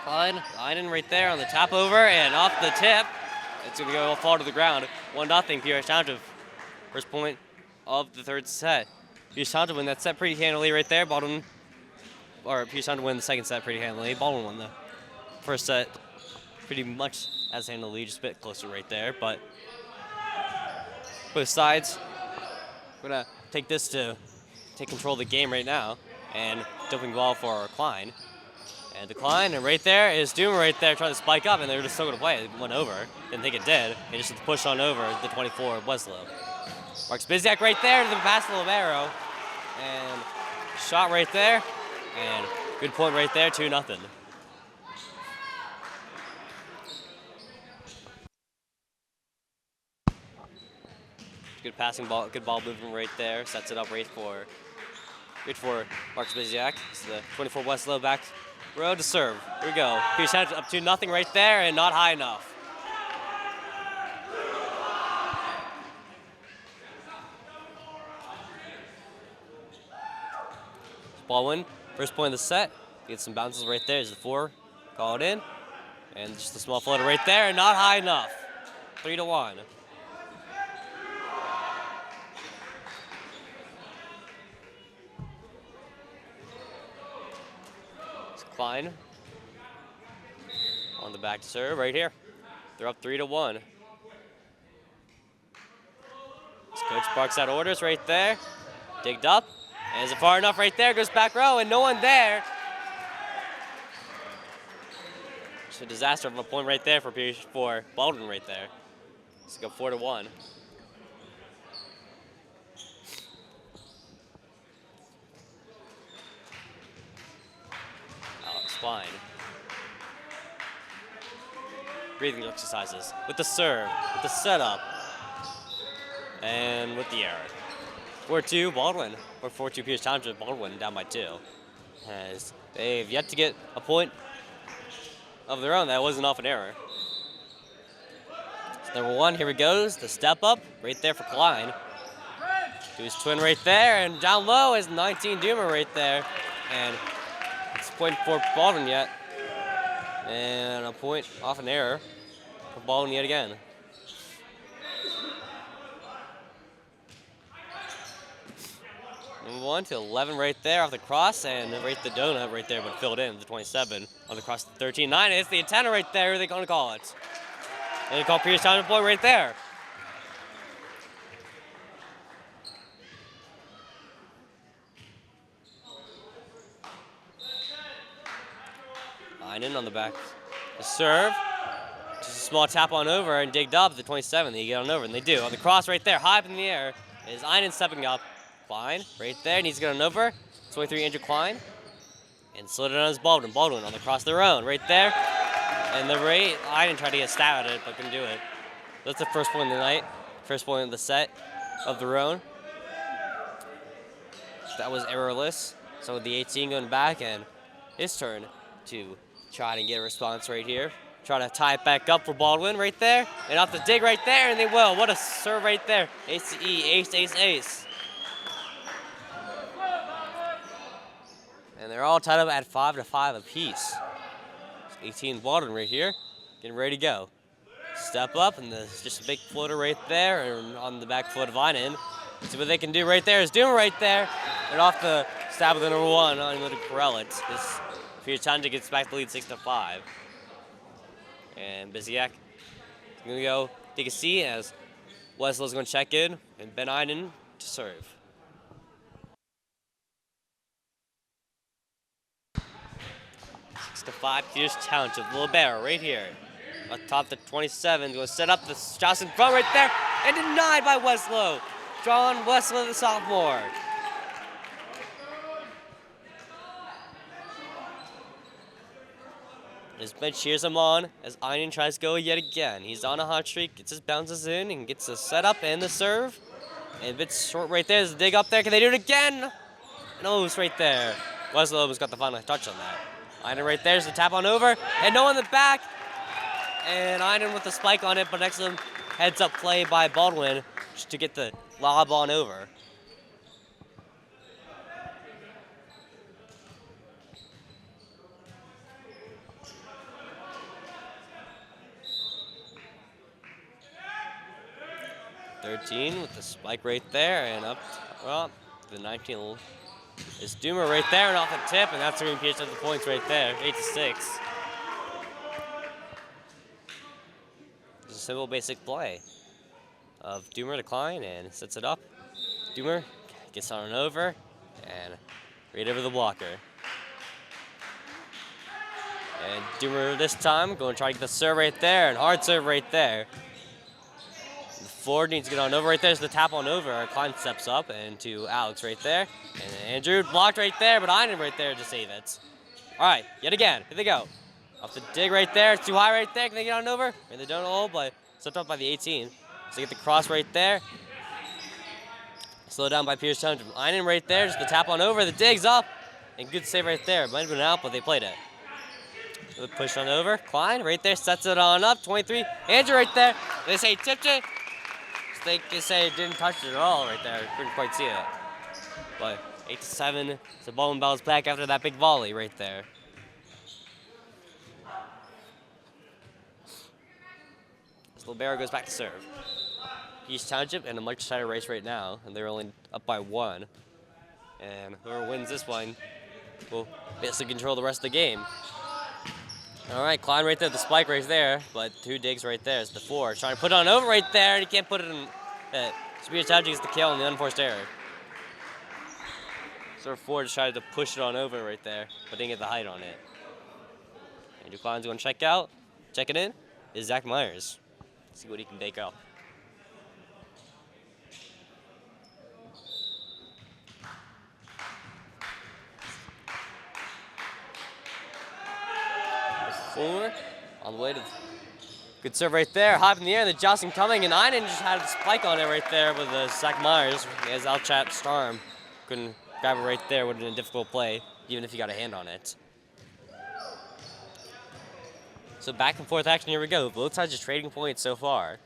Klein, Iden right there on the tap over and off the tip. It's going to go fall to the ground. 1-0 Pierce Township. First point of the third set. Pierce Township win that set pretty handily right there. Baldwin Pierce Township win the second set pretty handily. Baldwin won the first set pretty much as handily, just a bit closer right there. But both sides, we're gonna take this to take control of the game right now, and doping ball for Klein. And Klein, and right there is Doom right there trying to spike up, and they were just still gonna play. It went over. Didn't think it did. It just pushed on over the 24 of Weslow. Marks Biziak right there to the pass to Libero. And shot right there. And good point right there, 2-0. Good passing ball, good ball movement right there. Sets it up right for Marks Biziak. It's the 24 Weslow back row to serve. Here we go. Pierce Township up 2-0 right there, and not high enough. Baldwin, first point of the set. Gets some bounces right there. Is the 4. Call it in. And just a small floater right there, and not high enough. 3-1. It's Klein on the back to serve right here. They're up 3-1. Coach barks out orders right there. Digged up. And is it far enough right there? Goes back row, and no one there. It's a disaster of a point right there for Baldwin right there. Let's go 4-1. Alex Klein. Breathing exercises with the serve, with the setup, and with the error. 4-2 Baldwin, or 4-2 Pierce Township. Baldwin down by 2. As they've yet to get a point of their own that wasn't off an error. So number 1, here he goes. The step up right there for Klein. Do his twin right there, and down low is 19 Doomer right there. And it's point for Baldwin yet. And a point off an error for Baldwin yet again. Move on to 11 right there off the cross, and right the donut right there, but filled in the 27 on the cross to 13-9. It's the antenna right there. Who are they going to call it? They call Pierce Township point right there. Einen on the back. The serve. Just a small tap on over and digged up the 27. They get on over, and they do. On the cross right there, high up in the air, is Einen stepping up. Klein right there, needs to get on over. 23 Andrew Klein. And slid it on his Baldwin. Baldwin on the cross their own right there. And the rate, I didn't try to get a stab at it, but couldn't do it. That's the first point of the night. First point of the set of their own. That was errorless. So with the 18 going back, and his turn to try to get a response right here. Try to tie it back up for Baldwin right there. And off the dig right there, and they will. What a serve right there. Ace to E, ace, ace, ace. And they're all tied up at 5-5 apiece. 18 Baldwin right here, getting ready to go. Step up, and there's just a big floater right there, and on the back foot of Einen. See what they can do right there. Is Doom right there, and off the stab of the number 1 on the Corellit. This Pierce Township gets back the lead 6-5. And Biziak is gonna go take a seat as Weslow's gonna check in, and Ben Einen to serve. 6-5, Pierce Township. Libero right here. Atop the 27, going to set up the shots in front right there, and denied by Weslow. John Weslow, the sophomore. His bench cheers him on as Einen tries to go yet again. He's on a hot streak, gets his bounces in, and gets the setup and the serve. And a bit short right there. There's a dig up there. Can they do it again? No, it's right there. Weslow has got the final touch on that. Einen right there's the tap on over, and no on the back. And Einen with the spike on it, but next to him, heads up play by Baldwin just to get the lob on over. .13 with the spike right there, and up, well, the 19 It's Doomer right there and off the tip, and that's going to be PH the points right there, 8-6. Just a simple, basic play of Doomer to Klein, and sets it up. Doomer gets on and over, and right over the blocker. And Doomer this time going to try to get the serve right there, and hard serve right there. The forward needs to get on over right there. There's the tap on over. Klein steps up and to Alex right there. And Andrew blocked right there, but Einen right there to save it. All right, yet again, here they go. Off the dig right there. It's too high right there. Can they get on over? And they don't hold, but stepped up by the 18. So they get the cross right there. Slowed down by Pierce Township. Einen right there, just the tap on over. The dig's up. And good save right there. Might have been out, but they played it. So the push on over. Klein right there, sets it on up. 23. Andrew right there. They say tipped it. They say it didn't touch it at all right there. Couldn't quite see it. But 8-7. So Baldwin bounce back after that big volley right there. So Libero goes back to serve. East Township in a much tighter race right now, and they're only up by 1. And whoever wins this one will basically control the rest of the game. All right, Klein right there, the spike right there, but 2 digs right there. It's the 4. Trying to put it on over right there, and he can't put it in. Spear Township gets the kill on the unforced error. So 4 just tried to push it on over right there, but didn't get the height on it. And Klein's going to check out. Check it in is Zach Myers. See what he can take up. Fuller on the way to good serve right there. Hop in the air, the jostling coming, and Einen just had a spike on it right there with Zach Myers. As Alchat Starm couldn't grab it right there. Would have been a difficult play, even if he got a hand on it. So back and forth action, here we go. Both sides just trading points so far.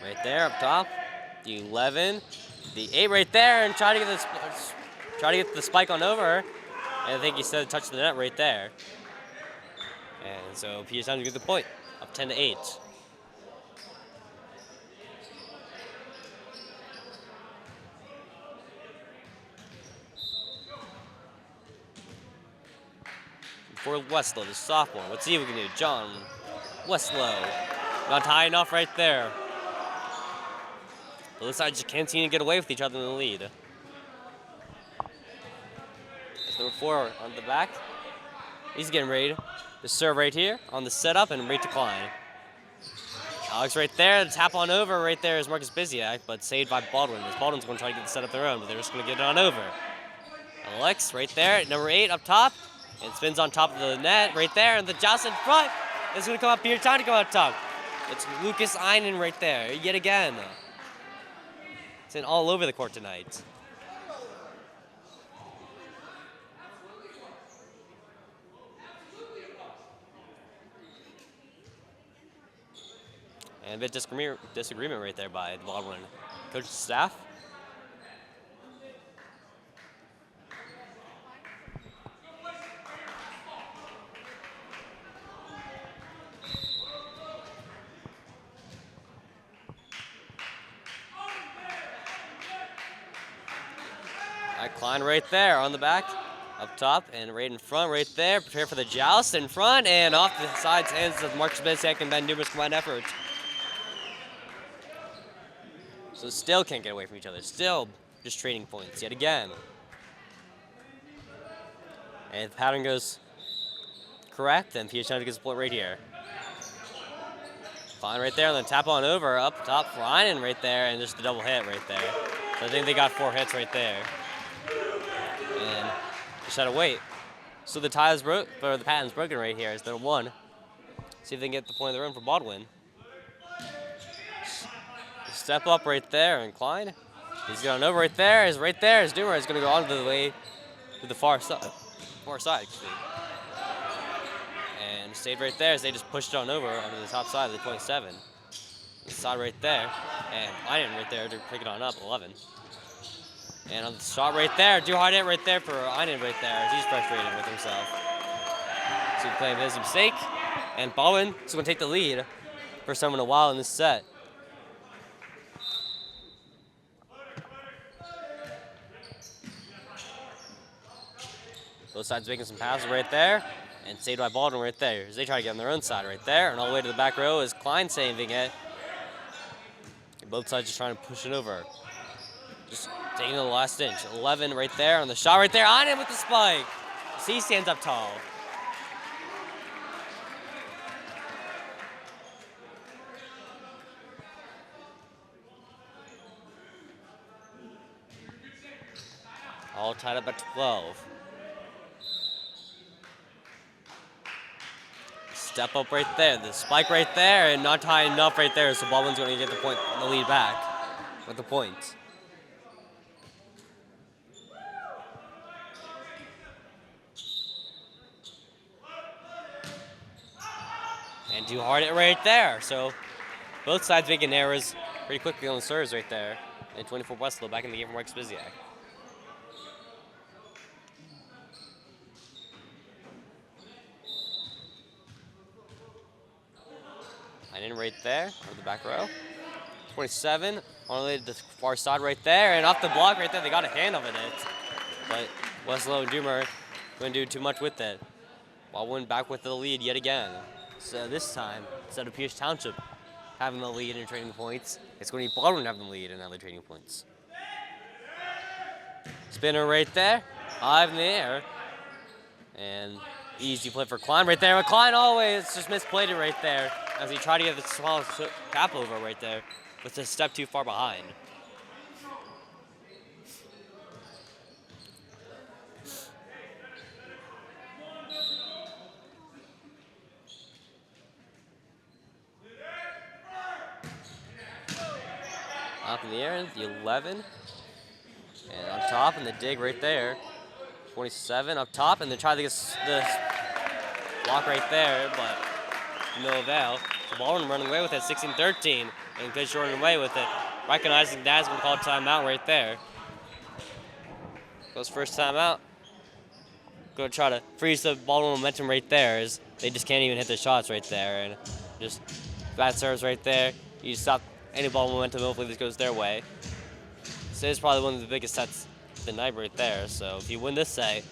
Right there up top, the 11. The 8 right there, and try to get the spike on over, and I think he said touch the net right there. And so P.S. time to get the point, up 10-8. For Westlow, the sophomore. Let's see what we can do. John Westlow, not high enough right there. Both sides just can't seem to get away with each other in the lead. There's number 4 on the back. He's getting ready to serve right here on the setup and right to Klein. Alex right there, the tap on over right there is Marcus Biziak, but saved by Baldwin. Baldwin's going to try to get the setup their own, but they're just going to get it on over. Alex right there, number 8 up top, and spins on top of the net right there, and the joust in front is going to come up here. Time to come out top. It's Lucas Einen right there, yet again. It's in all over the court tonight. And a bit disagreement right there by the Baldwin coach staff. Klein right there on the back, up top, and right in front right there. Prepare for the joust in front, and off the sides hands of Marcus Biziak and Ben Duber's combined effort. So still can't get away from each other. Still just trading points yet again. And if the pattern goes correct, then PH gets a point right here. Klein right there, and then tap on over, up top for Einen right there, and just the double hit right there. So I think they got 4 hits right there. And just had to wait. So the tie is broke, or the pattern's broken right here. It's 1. See if they can get the point of their own for Baldwin. Step up right there, and Klein. He's going over right there. Is right there. His Doomer is going to go on to the way to the far side. And stayed right there as they just pushed it on over onto the top side of the 27. The side right there, and Einen right there to pick it on up 11. And on the shot right there, too hard hit right there for Einen right there as he's frustrated with himself. So he's playing his mistake, and Baldwin is going to take the lead First time in a while in this set. Both sides making some passes right there. And saved by Baldwin right there as they try to get on their own side right there. And all the way to the back row is Klein saving it. And both sides just trying to push it over. Just taking the last inch. 11 right there on the shot right there. On him with the spike. C stands up tall. All tied up at 12. Step up right there. The spike right there and not high enough right there. So Baldwin's going to get the point, the lead back with the point. And too hard it right there. So both sides making errors pretty quickly on the serves right there. And 24 Westlow back in the game from Rex Biziak. In right there on the back row. 27 on the way to the far side right there, and off the block right there. They got a hand of it, but Westlow and Doomer couldn't do too much with it. Baldwin back with the lead yet again. So this time, instead of Pierce Township having the lead in trading points, it's going to be Baldwin having the lead in other trading points. Spinner right there, high in the air, and easy play for Klein right there. But Klein always just misplayed it right there as he tried to get the small cap over right there, with a step too far behind. Up in the air, the 11. And on top, and the dig right there. 27 up top, and then try to get the block right there, but no avail. So Baldwin running away with it, 16-13, and good running away with it. Recognizing that's going to call timeout right there. Goes first timeout. Going to try to freeze the Baldwin momentum right there, as they just can't even hit their shots right there, and just bad serves right there. You stop any Baldwin momentum, hopefully this goes their way. So it's probably one of the biggest sets of the night right there, so if you win this set,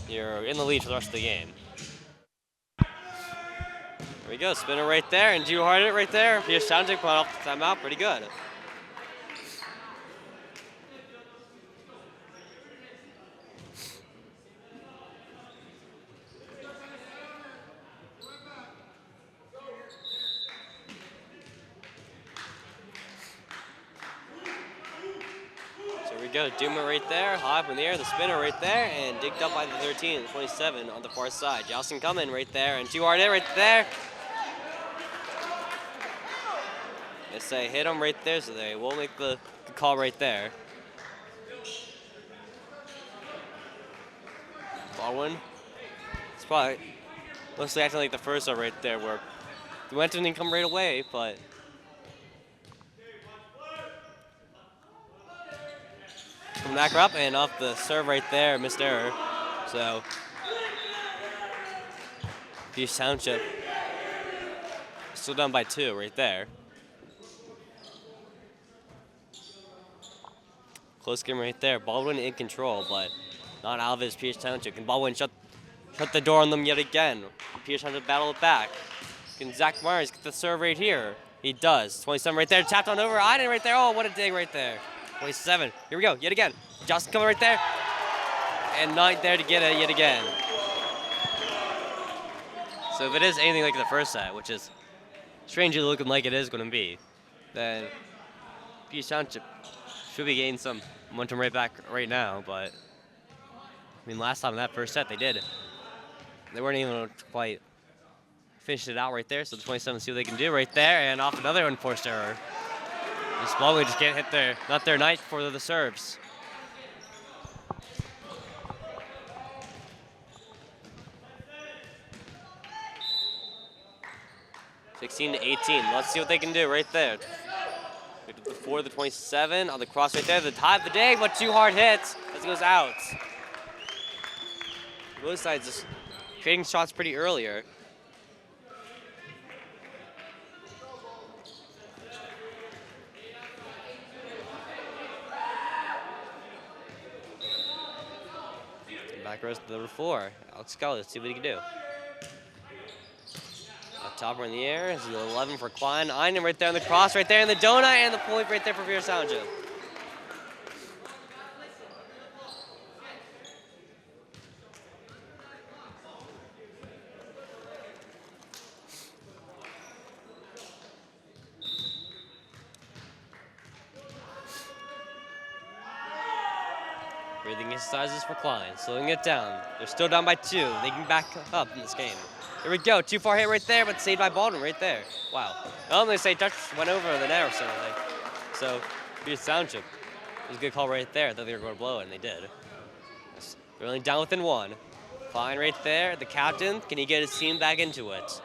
you're in the lead for the rest of the game. There we go, spinner right there, and Drew hard it right there. Pierce Township caught off the timeout, pretty good. Go, Doomer right there, high up in the air, the spinner right there, and digged up by the 13, the 27 on the far side. Joustin coming right there, and too hard it right there. They say hit him right there, so they will make the call right there. Baldwin. It's probably mostly acting like the first one right there, where the momentum didn't come right away, but from back up and off the serve right there, missed error. So Pierce Township still down by 2 right there. Close game right there. Baldwin in control, but not out of his Pierce Township. Can Baldwin shut the door on them yet again? Pierce Township battle it back. Can Zach Myers get the serve right here? He does. 27 right there, tapped on over. Iden right there. Oh, what a dig right there. 27. Here we go, yet again. Johnson coming right there. And not there to get it yet again. So if it is anything like the first set, which is strangely looking like it is going to be, then Pierce Township should be gaining some momentum right back right now. But, I mean, last time in that first set they did. They weren't even quite finish it out right there. So the 27, see what they can do right there. And off another unforced error. This Baldwin just can't hit not their night for the serves. (16 to 18). Let's see what they can do right there. The 4, the 27 on the cross right there. The tie of the day, but 2 hard hits as it goes out. Both sides just trading shots pretty earlier. Back rows to number 4. Alex Scully, let's see what he can do. Up top in the air is the 11 for Klein. Einen right there on the cross, right there in the donut, and the point right there for Pierce Township. Breathing exercises for Klein, slowing it down. They're still down by 2. They can back up in this game. Here we go. Too far hit right there, but saved by Baldwin right there. Wow. They say touch went over the net or something. So, Pierce Township. It was a good call right there. I thought they were going to blow it, and they did. They're only down within 1. Klein right there. The captain, can he get his team back into it?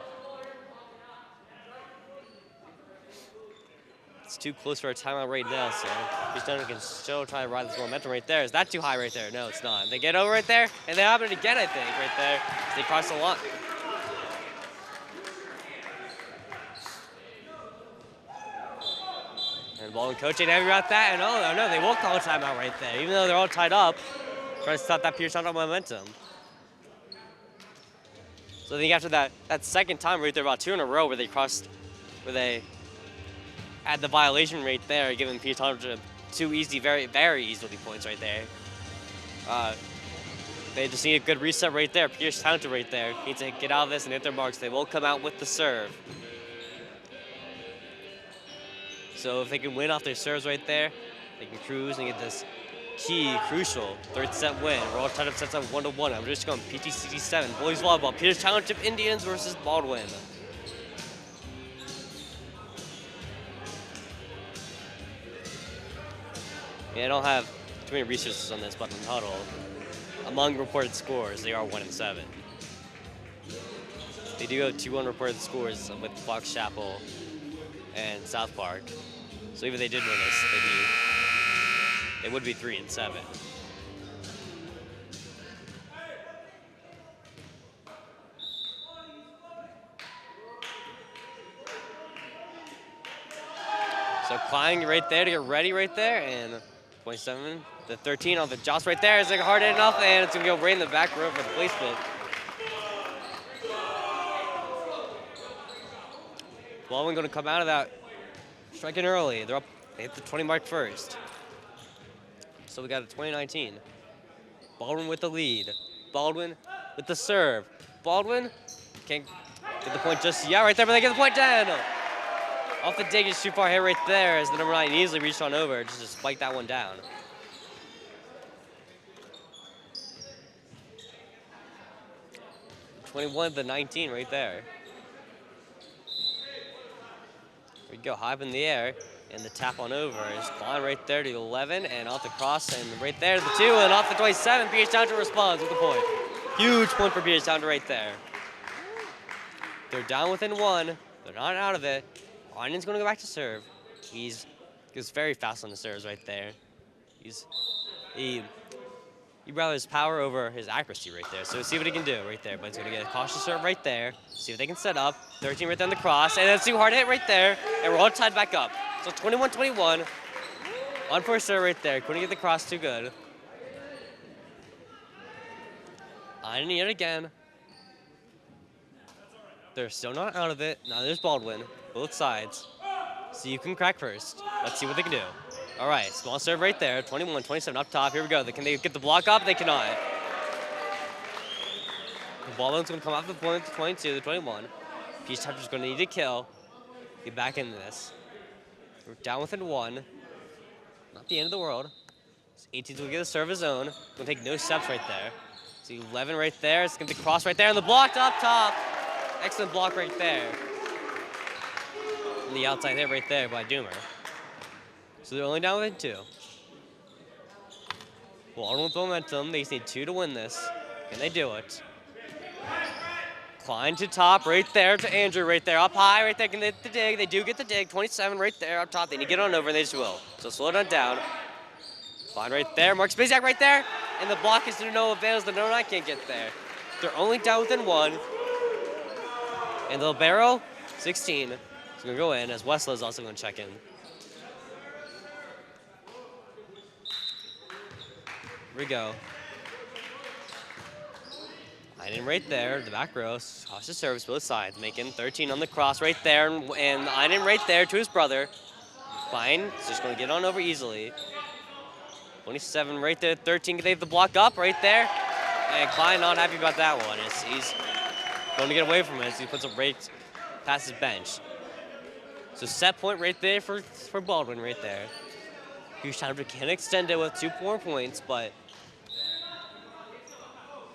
It's too close for a timeout right now, so Pierce Township can still try to ride this momentum right there. Is that too high right there? No, it's not. They get over right there, and they happen it again, I think, right there. They cross the line. And Baldwin coach ain't happy about that, and oh no, they won't call a timeout right there, even though they're all tied up. Trying to stop that Pierce Township momentum. So I think after that second time right there, about 2 in a row where they had the violation right there, giving Pierce Township 2 easy, very, very easily points right there. They just need a good reset right there. Pierce Township right there needs to get out of this and hit their marks. They will come out with the serve. So if they can win off their serves right there, they can cruise and get this key, crucial 3rd set win. We're all tied up sets up 1-1. I'm just going PTCC 7, boys volleyball. Pierce Township Indians versus Baldwin. Yeah, I don't have too many resources on this, but in total, among reported scores, they are 1-7. They do have 2 unreported scores with Fox Chapel and South Park. So even if they did win this, they would be 3-7. So Klein right there to get ready right there, and 27, the 13 on the joust right there is like hard enough, and it's gonna go right in the back row for the placement. Baldwin gonna come out of that striking early. They're up, they hit the 20 mark first. So we got a 20-19. Baldwin with the lead. Baldwin with the serve. Baldwin can't get the point just yet right there, but they get the point down. Off the dig, just too far hit right there as the number 9 easily reached on over just to spike that one down. (21-19) right there. Here we go, high up in the air, and the tap on over is Klein right there to the 11, and off the cross, and right there to the 2, and off the 27, Pierce Township responds with the point. Huge point for Pierce Township right there. They're down within 1. They're not out of it. Einen's going to go back to serve. He's very fast on the serves right there. He rather his power over his accuracy right there. So see what he can do right there. But he's going to get a cautious serve right there. See if they can set up. 13 right there on the cross. And that's too hard hit right there. And we're all tied back up. So 21-21. On for a serve right there. Couldn't get the cross too good. Einen yet again. They're still not out of it. Now there's Baldwin. Both sides. So you can crack first. Let's see what they can do. All right, small serve right there. 21-27 up top. Here we go. Can they get the block up? They cannot. The Baldwin's going to come off the point to 22, the 21. Pierce Township's going to need to kill. Get back into this. We're down within 1. Not the end of the world. 18's will get a serve his own. Going to take no steps right there. See 11 right there. It's going to cross right there, and the block up top. Excellent block right there. And the outside hit right there by Doomer. So they're only down within 2. Baldwin with momentum. They just need 2 to win this. And they do it. Klein to top right there to Andrew right there. Up high right there. Can they get the dig? They do get the dig. 27 right there up top. They need to get on over, and they just will. So slow it down. Klein right there. Mark Spacek right there. And the block is to no avail. The no, I can't get there. They're only down within 1. And the libero, 16. It's going to go in as Westlaw is also going to check in. Here we go. Iden right there, the back row, cautious service both sides, making 13 on the cross right there, and Iden right there to his brother. Klein is just going to get on over easily. 27 right there, 13, can they have the block up right there? And Klein not happy about that one. He's going to get away from it as he puts a right past his bench. So set point right there for Baldwin right there. Huge Township can extend it with 2 more points, but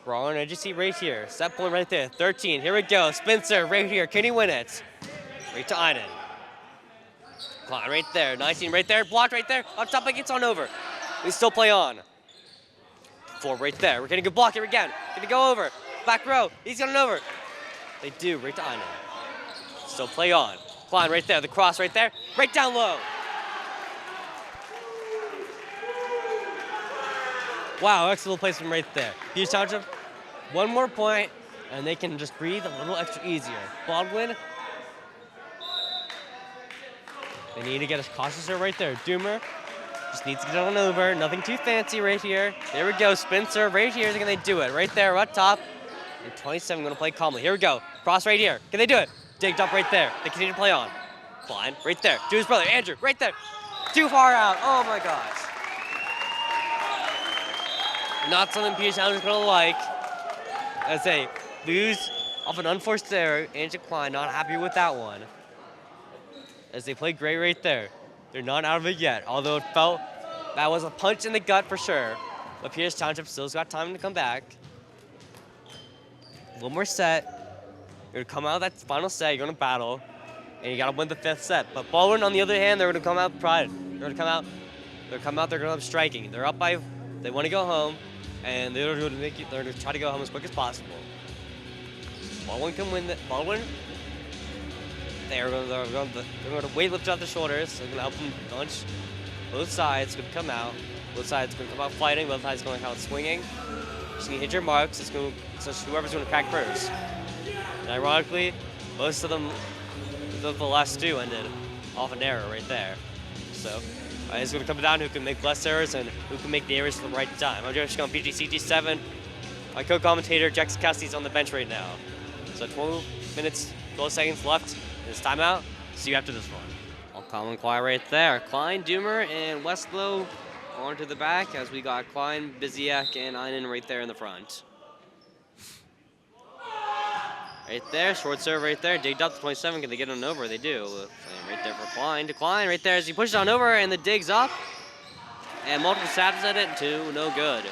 raw energy right here. Set point right there. 13. Here we go. Spencer right here. Can he win it? Right to Iden. Klein right there. 19 right there. Blocked right there. Up top, it gets on over. We still play on. 4 right there. We're getting a block here again. Gonna go over. Back row. He's going over. They do. Right to Iden. Still play on. Klein right there. The cross right there. Right down low. Wow, excellent placement right there. Huge Township, 1 more point, and they can just breathe a little extra easier. Baldwin, they need to get a cautious right there. Doomer just needs to get on over. Nothing too fancy right here. There we go. Spencer right here. Can they do it? Right there, up top. And 27 going to play calmly. Here we go. Cross right here. Can they do it? Digged up right there. They continue to play on. Klein right there. To his brother, Andrew, right there. Too far out. Oh my gosh. Not something Peter Township is going to like. As they lose off an unforced error. Andrew Klein not happy with that one. As they play great right there. They're not out of it yet, although it felt that was a punch in the gut for sure. But Pierce Township still's got time to come back. 1 more set. You're going to come out of that final set. You're going to battle. And you got to win the 5th set. But Baldwin, on the other hand, they're going to come out pride. They're going to come out. They're going to come striking. They're up by. They want to go home. And they're going to try to go home as quick as possible. Baldwin can win. Baldwin. They're going to weight lift off the shoulders. They're going to help them launch. Both sides going to come out. Both sides going to come out fighting. Both sides going to come out swinging. Just need to hit your marks. It's whoever's going to crack first. And ironically, most of them, the last 2 ended off an error right there. So. It's going to come down to who can make less errors and who can make the errors at the right time. I'm just going PGCT7. My co-commentator, Jackson Cassidy's on the bench right now. So 12 minutes, 12 seconds left in this timeout. See you after this one. All calm and quiet right there. Klein, Doomer, and Westlow on to the back as we got Klein, Biziak, and Einen right there in the front. Right there, short serve right there. Digged up to 27. Can they get on over? They do. Right there for Klein. To Klein right there as he pushes on over and the dig's up. And multiple stabs at it. 2, no good.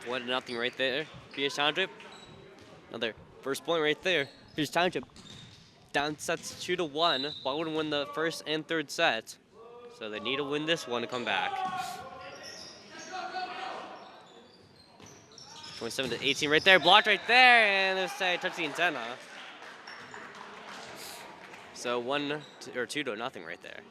1-0 right there. Pierce Township. Another first point right there. Pierce Township. Down sets 2-1. Baldwin win the 1st and 3rd set. So they need to win this one to come back. 27-18 right there, blocked right there, and they say touch the antenna. So 2-0 right there.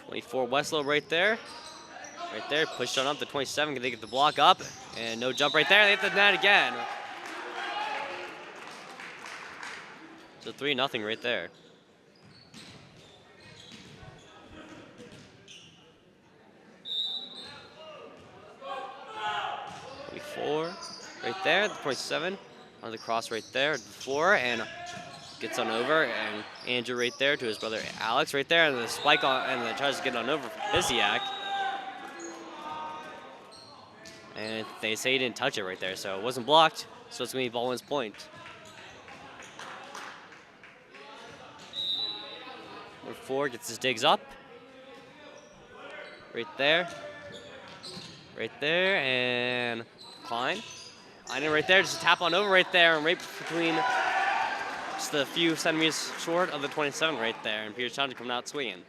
So 24 Westlow right there. Right there, pushed on up to 27. Can they get the block up? And no jump right there. They hit the net again. So 3-0 right there. 4 right there, the 27 on the cross right there, 4, and gets on over, and Andrew right there to his brother Alex right there, and the spike on, and the tries to get on over from Biziak. And they say he didn't touch it right there, so it wasn't blocked, so it's going to be Baldwin's point. Number 4 gets his digs up. Right there. Right there, and Klein. Einen right there, just a tap on over right there, and right between just a few centimeters short of the 27 right there, and Pierce Township coming out swinging.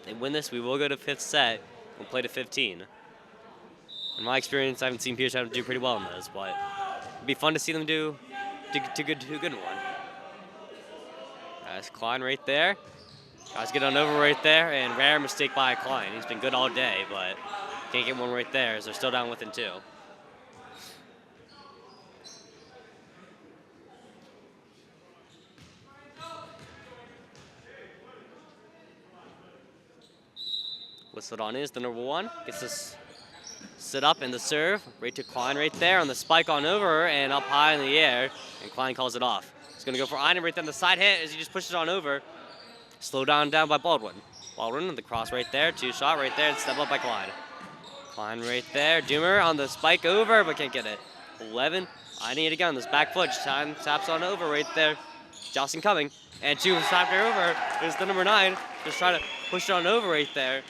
They win this, we will go to 5th set. We'll play to 15. In my experience, I haven't seen Pierce Township do pretty well in this, but it'd be fun to see them do a good one. That's Klein right there. Tries to get on over right there, and rare mistake by Klein. He's been good all day, but can't get one right there, as they're still down within 2. Whistled on is the number 1. Gets this sit up in the serve. Right to Klein right there on the spike on over and up high in the air. And Klein calls it off. He's going to go for Einen right there on the side hit as he just pushes it on over. Slow down by Baldwin. Baldwin with the cross right there. 2-shot right there and step up by Klein. Klein right there. Doomer on the spike over but can't get it. 11. Einen it again on this back foot. Time taps on over right there. Johnson coming. And 2 slapped her over. Is the number 9. Just try to push it on over right there.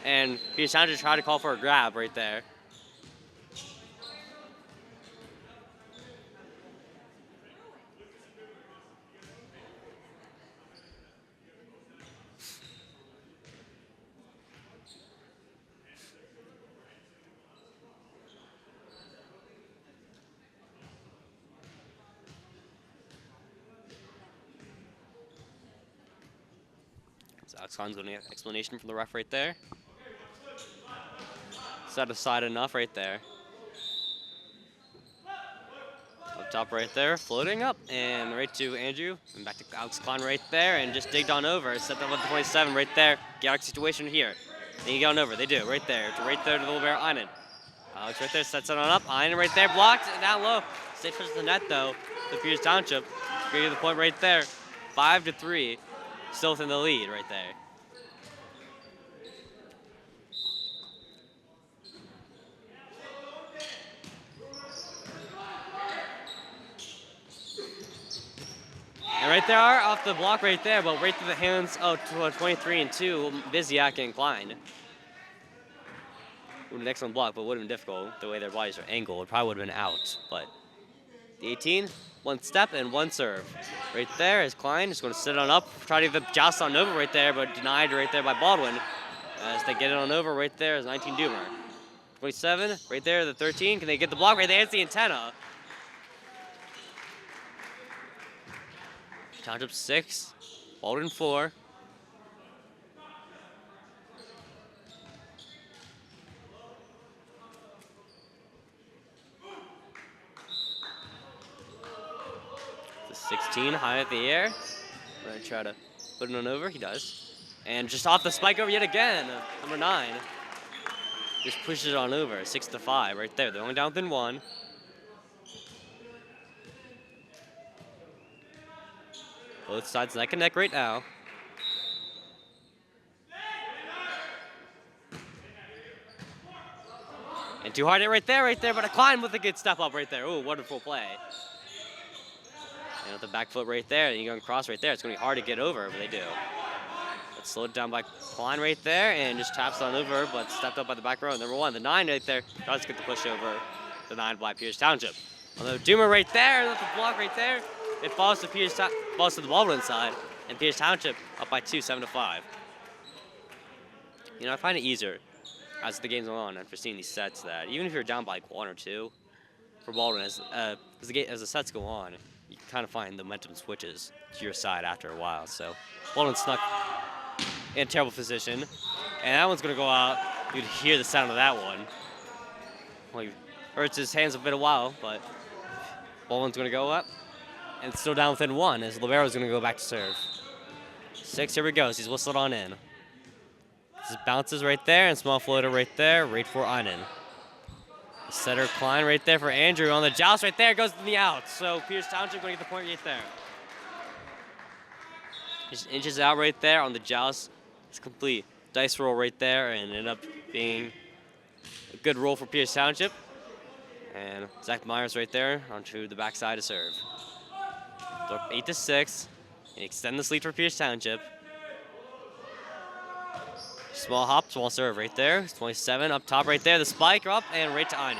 And Pierce Township tried to call for a grab right there. So Alex Khan's going to get an explanation from the ref right there. Set aside enough right there. Up top right there, floating up, and right to Andrew, and back to Alex Klein right there, and just digged on over. Set up at 27 right there. Chaotic situation here. Then you get on over, they do, right there to the libero Einen. Alex right there, sets it on up, Einen right there, blocked, and down low. Safe touches the net though, the Pierce Township. Gonna get the point right there. 5-3, still within the lead right there. And right there, off the block right there, but right through the hands of 23 and 2, Biziak and Klein. Would an excellent block, but would have been difficult the way their bodies are angled. It probably would have been out, but the 18, 1 step and 1 serve. Right there is Klein, just going to sit on up, try to get the joust on over right there, but denied right there by Baldwin. As they get it on over right there is 19 Doomer. 27, right there, the 13, can they get the block right there? It's the antenna. Township 6, Baldwin 4. The 16 high at the air. Gonna try to put it on over, he does. And just off the spike over yet again, number 9. Just pushes it on over, 6-5 right there. They're only down within 1. Both sides neck and neck right now. And too hard hit right there, but a Klein with a good step up right there. Ooh, wonderful play. And with the back foot right there, and you go across right there, it's going to be hard to get over, but they do. Let's slow it down by Klein right there, and just taps on over, but stepped up by the back row. Number 1, the 9 right there, does get the push over the 9 by Pierce Township. Although Doomer right there, with the block right there, it falls to the Baldwin side, and Pierce Township up by 2, 7-5. You know, I find it easier as the game's on and for seeing these sets that even if you're down by like 1 or 2 for Baldwin, as the sets go on, you kind of find the momentum switches to your side after a while. So Baldwin snuck in a terrible position, and that one's gonna go out. You'd hear the sound of that one. Well, he hurts his hands a bit a while, but Baldwin's gonna go up. And it's still down within 1 as Libero's going to go back to serve. 6, here he goes. He's whistled on in. Just bounces right there and small floater right there. Right for Einen. Setter Klein right there for Andrew on the joust right there. Goes to the out. So Pierce Township going to get the point right there. Just inches out right there on the joust. It's complete dice roll right there and ended up being a good roll for Pierce Township. And Zach Myers right there onto the backside to serve. 8-6, and extend this lead for Pierce Township. Small hop, small serve right there. 27 up top right there. The spike up and right to Einen.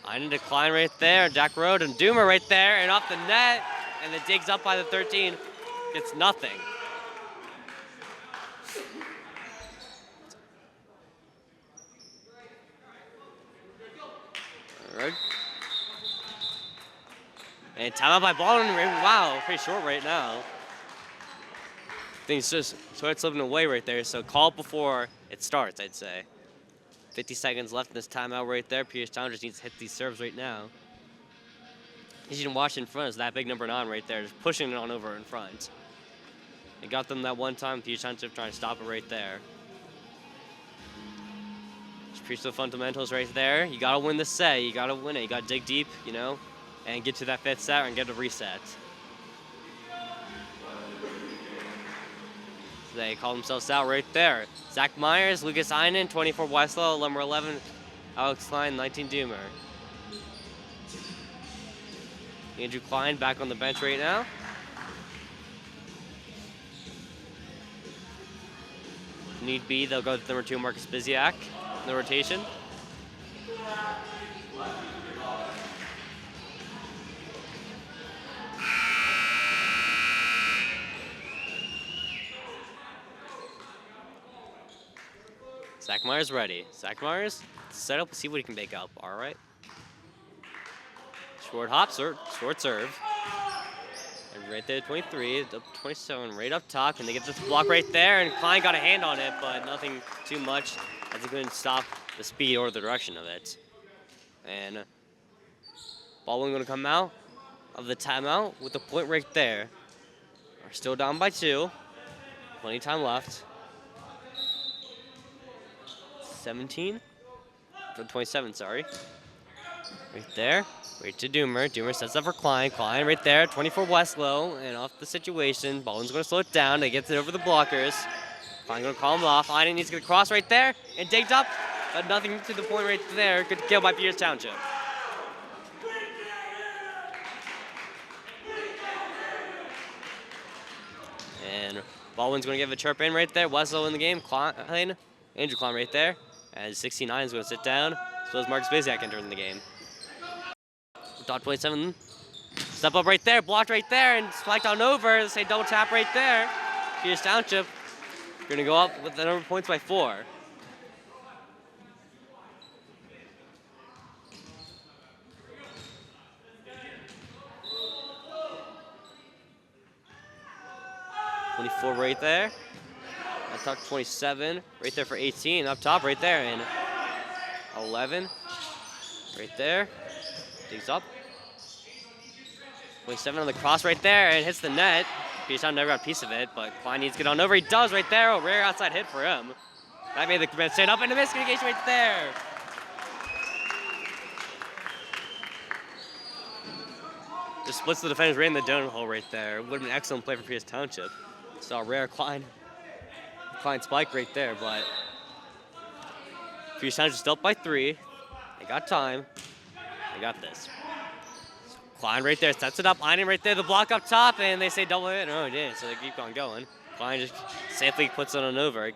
Einen to Klein right there. Jack Road and Doomer right there and off the net. And the digs up by the 13. It's nothing. All right. And timeout by Baldwin. Wow, pretty short right now. Things just start slipping away right there. So call before it starts, I'd say. 50 seconds left in this timeout right there. Pierce Town just needs to hit these serves right now. As you can watch in front is that big number 9 right there, just pushing it on over in front. It got them that one time. Pierce Township trying to stop it right there. preach the fundamentals right there. You gotta win the set. You gotta win it. You gotta dig deep, you know, and get to that 5th set and get a reset. So they call themselves out right there. Zach Myers, Lucas Einen, 24 Westlow, number 11, Alex Klein, 19 Doomer. Andrew Klein back on the bench right now. Need be, they'll go to number 2, Marcus Biziak in the rotation. Zach Myers ready. Zach Myers, set up, see what he can make up, all right? Short hop, short serve. And right there, 23, up 27, right up top, and they get this block right there, and Klein got a hand on it, but nothing too much, as he couldn't stop the speed or the direction of it. And Baldwin gonna come out of the timeout with the point right there. We're still down by 2, plenty of time left. 17, 27, sorry. Right there, right to Doomer. Doomer sets up for Klein. Klein right there, 24 Westlow, and off the situation. Baldwin's gonna slow it down. They get it over the blockers. Klein gonna call him off. Einen needs to get across right there and digged up, but nothing to the point right there. Good kill by Pierce Township. And Baldwin's gonna give a chirp in right there. Westlow in the game. Klein, Andrew Klein right there. As 69 is gonna sit down. So is Marcus Biziak entering the game. Dot 27. Step up right there, blocked right there, and spiked on over. They say double tap right there. Pierce Township gonna go up with the number of points by 4. .24 right there. Up top 27, right there for 18. Up top right there, and 11 right there. Digs up. 27 on the cross right there, and hits the net. Pierce never got a piece of it, but Klein needs to get on over. He does right there. A rare outside hit for him. That made the man stand up, and a miscommunication right there. Just splits the defenders right in the donut hole right there. Would have been an excellent play for Pierce Township. Saw a rare Klein spike right there, but Pierce Township still up by 3. They got time. They got this. Klein right there sets it up. Einen right there, the block up top, and they say double hit. No, he didn't, so they keep on going. Klein just safely puts it on over.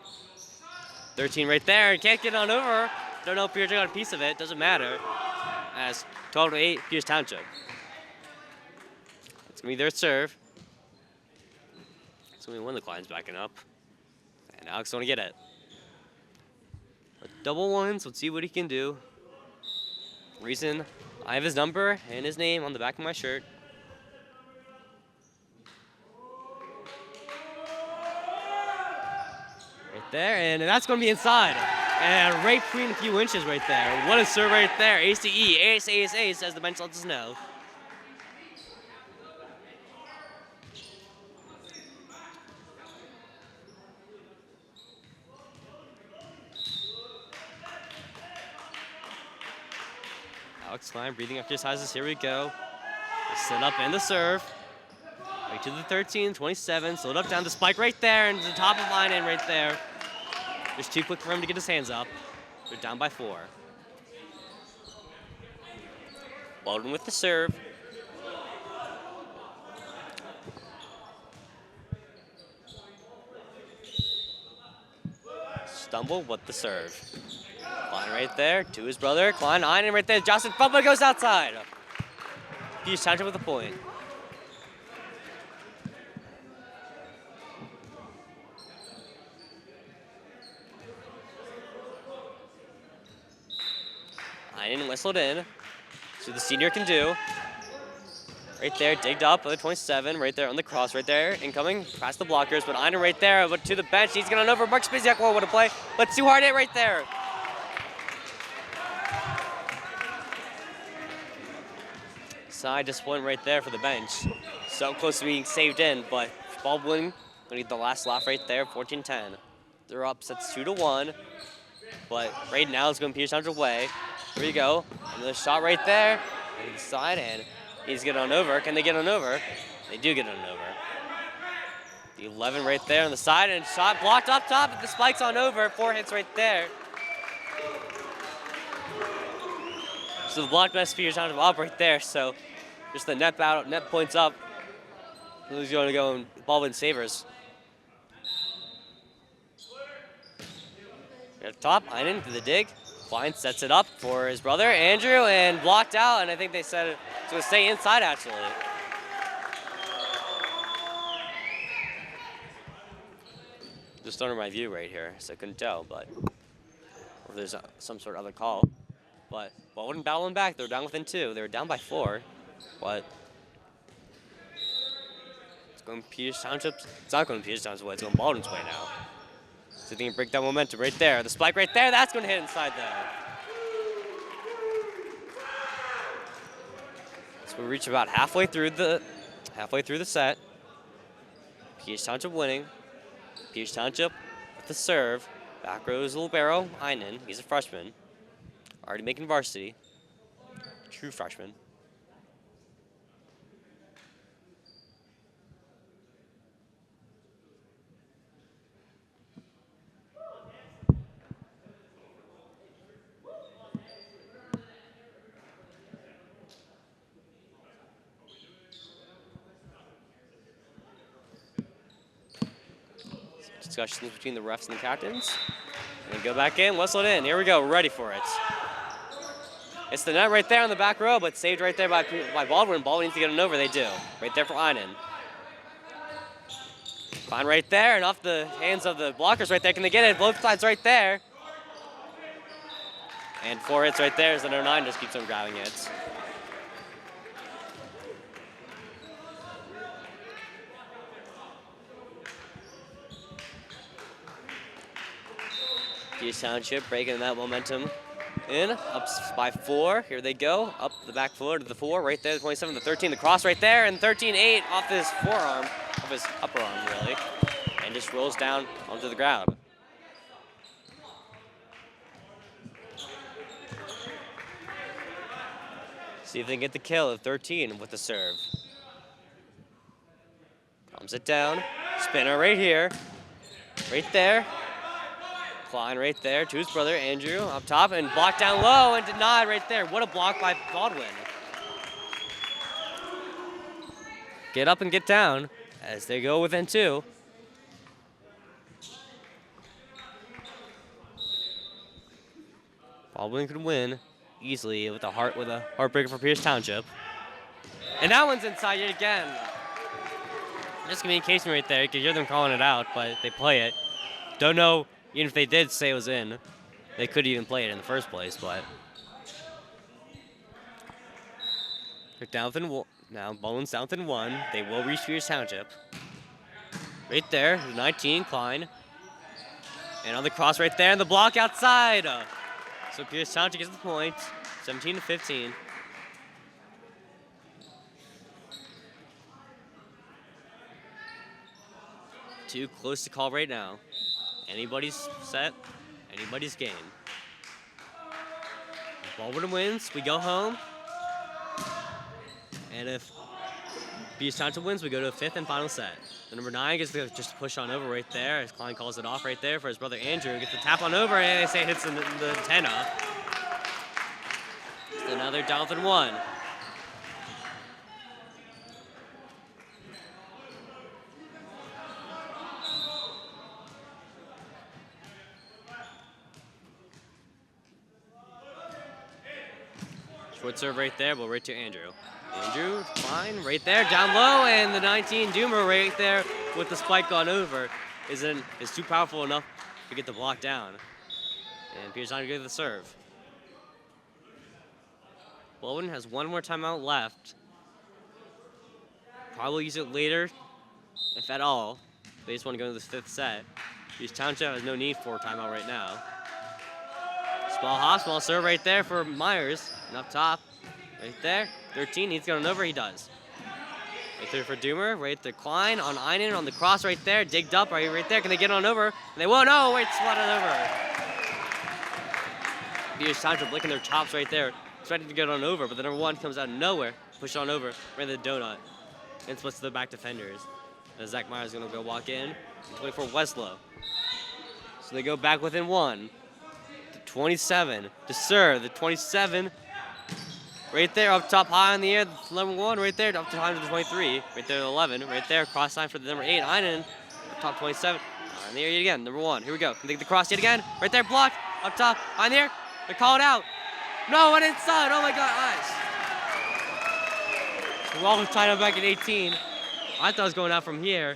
13 right there, and can't get on over. Don't know if Pierce got a piece of it. Doesn't matter. As 12-8, Pierce Township. It's gonna be their serve. It's gonna be one of the Klein's backing up, and Alex gonna get it. A double ones. Let's see what he can do. Reason I have his number and his name on the back of my shirt. Right there, and that's going to be inside. And right between a few inches right there. What a serve right there. Ace to E. Ace, ace, ace, as the bench lets us know. Alex Klein breathing exercises. Here we go. The set up and the serve. Right to the 13, 27. Slowed up down the spike right there, and the top of line in right there. Just too quick for him to get his hands up. They're down by 4. Baldwin with the serve. Stumble with the serve. Klein right there to his brother. Klein, Einen right there. Justin Fumble goes outside. Pierce Township with a point. Einen whistled in. So the senior can do. Right there, digged up, 27, right there on the cross, right there, incoming, past the blockers, but Einen right there, but to the bench, he's going over. Marcus Biziak, what a play, but too hard hit right there. Side disappointment right there for the bench. So close to being saved in, but Baldwin gonna need the last laugh right there, 14-10. They're up, sets 2-1. but right now it's going Pierce Township way. Here we go. Another shot right there. Inside, and he's getting on over. Can they get on over? They do get on over. The 11 right there on the side, and shot blocked up top, but the spike's on over. 4 hits right there. So the block best Pierce Township up right there, so just the net points up. Who's going to go in Baldwin Savers? At top, Einen to the dig. Klein sets it up for his brother, Andrew, and blocked out, and I think they said it's going to stay inside, actually. Just under my view right here, so I couldn't tell, but or there's some sort of other call. But Baldwin battling back. They were down within 2. They were down by 4, but it's going Pierce Township. It's not going Pierce Township's way. It's going Baldwin's way now. So they can break that momentum right there. The spike right there. That's going to hit inside there. So we reach about halfway through the set. Pierce Township winning. Pierce Township with the serve. Back row is libero Einen. He's a freshman. Already making varsity. True freshman. Discussions between the refs and the captains. And go back in, whistle it in. Here we go, we're ready for it. It's the net right there on the back row, but saved right there by Baldwin. Baldwin needs to get it over, they do. Right there for Einen. Fine right there, and off the hands of the blockers right there. Can they get it? Both sides right there. And 4 hits right there as the number 9 just keeps on grabbing it. Pierce Township breaking that momentum in, up by 4. Here they go, up the back floor to the 4, right there, the 27, the 13, the cross right there, and 13-8 off his forearm, off his upper arm, really, and just rolls down onto the ground. See if they can get the kill at 13 with the serve. Comes it down, spinner right here, right there. Klein right there to his brother, Andrew, up top, and blocked down low and denied right there. What a block by Baldwin. Get up and get down as they go within 2. Baldwin could win easily with a heartbreaker for Pierce Township. And that one's inside yet again. Just communication right there. You can hear them calling it out, but they play it. Don't know. Even if they did say it was in, they could even play it in the first place, but they're down within now. Baldwin's down within 1. They will reach Pierce Township. Right there, 19, Klein. And on the cross right there, and the block outside. So Pierce Township gets the point, 17-15. Too close to call right now. Anybody's set, anybody's game. If Baldwin wins, we go home. And if Pierce Township wins, we go to a 5th and final set. The number 9 gets to just push on over right there as Klein calls it off right there for his brother Andrew. Gets the tap on over, and they say it hits the antenna. So now they're down within 1. Short serve right there, but right to Andrew. Andrew, fine, right there, down low, and the 19 Doomer right there with the spike gone over is too powerful enough to get the block down. And Pierce Township gets the serve. Baldwin has 1 more timeout left. Probably use it later, if at all. They just want to go into this 5th set. Pierce Township has no need for a timeout right now. Small hop, small serve right there for Myers. And up top, right there. 13 needs to get on over, he does. Right there for Doomer, right there Klein on Einen on the cross right there. Digged up right there. Can they get on over? And they won't. No, wait, spot it over. Pierce Township licking their chops right there, expecting to get on over, but the number 1 comes out of nowhere, push on over, ran the donut, and splits to the back defenders. And Zach Meyer's gonna go walk in, 24 Westlow. So they go back within 1. To 27 to serve, the 27. Right there, up top, high in the air, the number 1, right there, up to high to the 23. Right there, the 11, right there, cross line for the number 8, Einen, up top 27. High in the air yet again, number 1, here we go. Can they get the cross yet again? Right there, blocked, up top, high in the air, they're called out. No, went inside, oh my God, ice. The wall was tied up back at 18. I thought it was going out from here.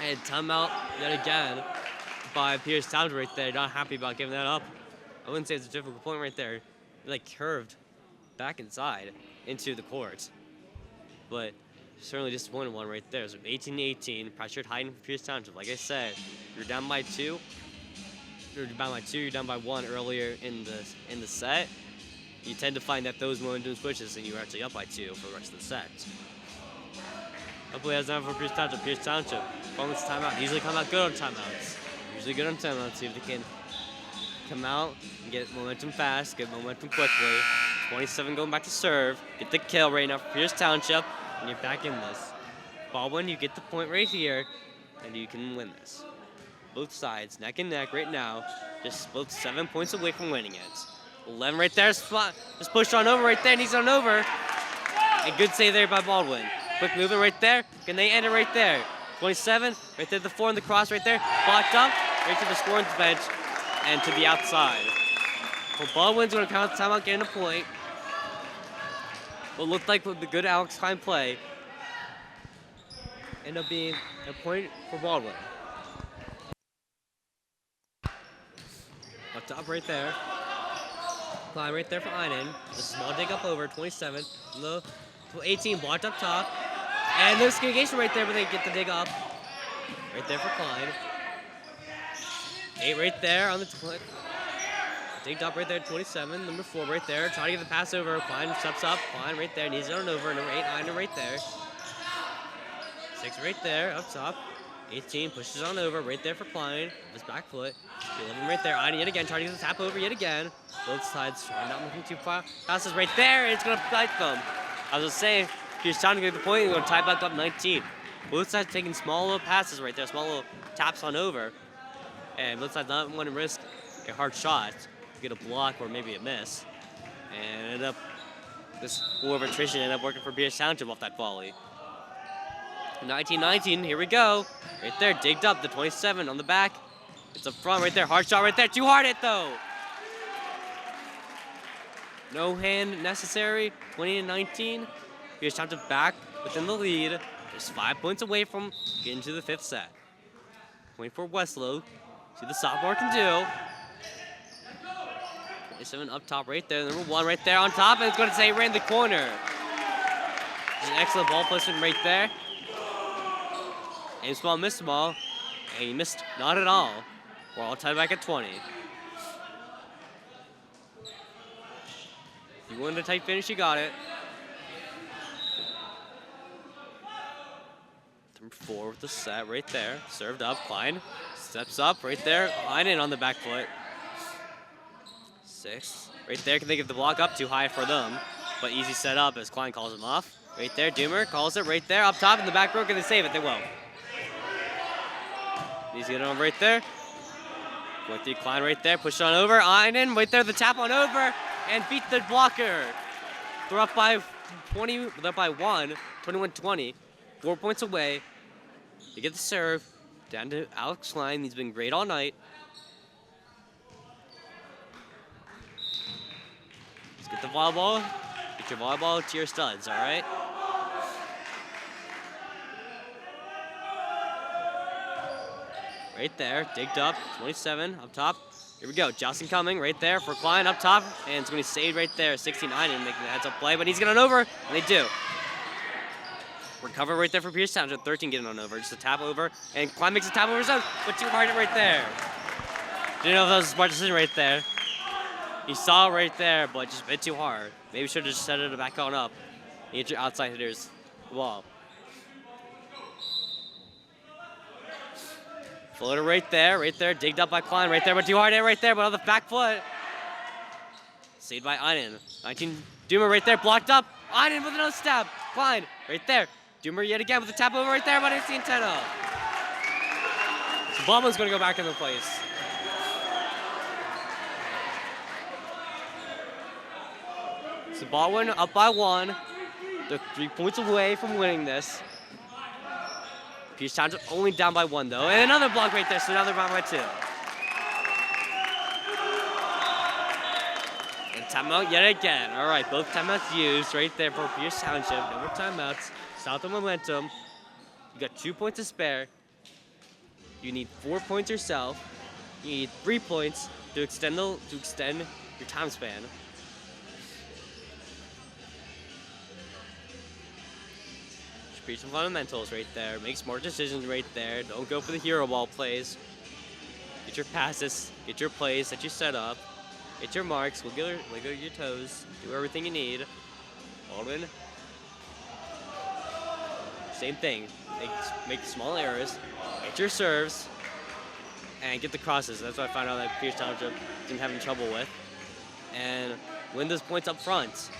And timeout yet again by Pierce Township right there, not happy about giving that up. I wouldn't say it's a difficult point right there. Like curved back inside into the court. But certainly disappointed one right there. So 18-18, pressured hiding for Pierce Township. Like I said, you're down by 2. You're down by 2, you're down by 1 earlier in the set. You tend to find that those momentum switches and you're actually up by 2 for the rest of the set. Hopefully that's enough for Pierce Township. Pierce Township, from this timeout, usually come out good on timeouts. Usually good on timeouts, see if they can come out and get momentum fast, get momentum quickly. 27 going back to serve. Get the kill right now for Pierce Township, and you're back in this. Baldwin, you get the point right here, and you can win this. Both sides, neck and neck right now. Just both 7 points away from winning it. 11 right there, spot. Just pushed on over right there, and he's on over. And good save there by Baldwin. Quick movement right there. Can they end it right there? 27, right there, the 4 in the cross right there. Blocked up, right to the scoring bench. And to the outside. Well, Baldwin's going to count the timeout, getting a point. What looked like with the good Alex Klein play ended up being a point for Baldwin. Up top right there. Klein right there for Einen. A small dig up over, 27. Low to 18, blocked up top. And there's communication right there, but they get the dig up. Right there for Klein. 8 right there on the click. Digged up right there, 27. Number 4 right there. Trying to get the pass over. Klein steps up. Klein right there. Needs it on over. Number 8, Einer right there. 6 right there, up top. 18 pushes on over. Right there for Klein. His back foot. 11 right there. Einer yet again. Trying to get the tap over yet again. Both sides trying not moving too far. Passes right there. And it's going to fight them. I was just saying, if you're trying to get the point, you're going to tie back up 19. Both sides taking small little passes right there. Small little taps on over. And both sides not want to risk a hard shot, get a block or maybe a miss. And ended up, this war of attrition ended up working for Pierce Township off that volley. 19-19, here we go. Right there, digged up, the 27 on the back. It's up front right there, hard shot right there, too hard hit though. No hand necessary, 20-19. Pierce Township back within the lead. Just 5 points away from getting to the 5th set. 24 Westlow. See the sophomore can do. 27 up top right there. Number 1 right there on top. And it's going to say ran the corner. Just an excellent ball placement right there. Aim small, missed small. And he missed not at all. We're all tied back at 20. If you wanted a tight finish, you got it. Number 4 with the set right there. Served up, Klein. Steps up right there. Einen on the back foot. 6. Right there, can they get the block up? Too high for them. But easy set up as Klein calls him off. Right there, Doomer calls it right there. Up top in the back row. Can they save it? They won't. Easy get on right there. Going through Klein right there. Push on over. Einen right there. The tap on over. And beat the blocker. They're up by 20. They're up by 1. 21-20. 4 points away. They get the serve. Down to Alex Klein. He's been great all night. Let's get the volleyball. Get your volleyball to your studs, all right? Right there, digged up, 27 up top. Here we go, Justin coming right there for Klein up top. And it's going to be saved right there. 16-9 and making the heads up play, but he's getting on over, and they do. Recover right there for Pierce Township. 13 getting on over. Just a tap over. And Klein makes a tap over his own. But too hard right there. Didn't know if that was a smart decision right there. He saw it right there, but just a bit too hard. Maybe should have just set it back on up. You get your outside hitters the ball. Floater right there, digged up by Klein right there, but too hard hit right there, but on the back foot. Saved by Einen. 19, Doomer right there, blocked up. Einen with another stab. Klein right there. Doomer yet again with a tap over right there, but it's the antenna. So Baldwin's gonna go back into place. So Baldwin up by 1. They're 3 points away from winning this. Pierce Township only down by 1 though. And another block right there, so now they're down by 2. And timeout yet again. All right, both timeouts used right there for Pierce Township. No more timeouts. Stop the momentum. You got 2 points to spare. You need 4 points yourself. You need 3 points to extend your time span. Preach some fundamentals right there. Make smart decisions right there. Don't go for the hero ball plays. Get your passes, get your plays that you set up. Get your marks, wiggle your toes. Do everything you need. Baldwin. Same thing. Make small errors. Get your serves. And get the crosses. That's what I found out that Pierce Township didn't have any trouble with. And win those points up front.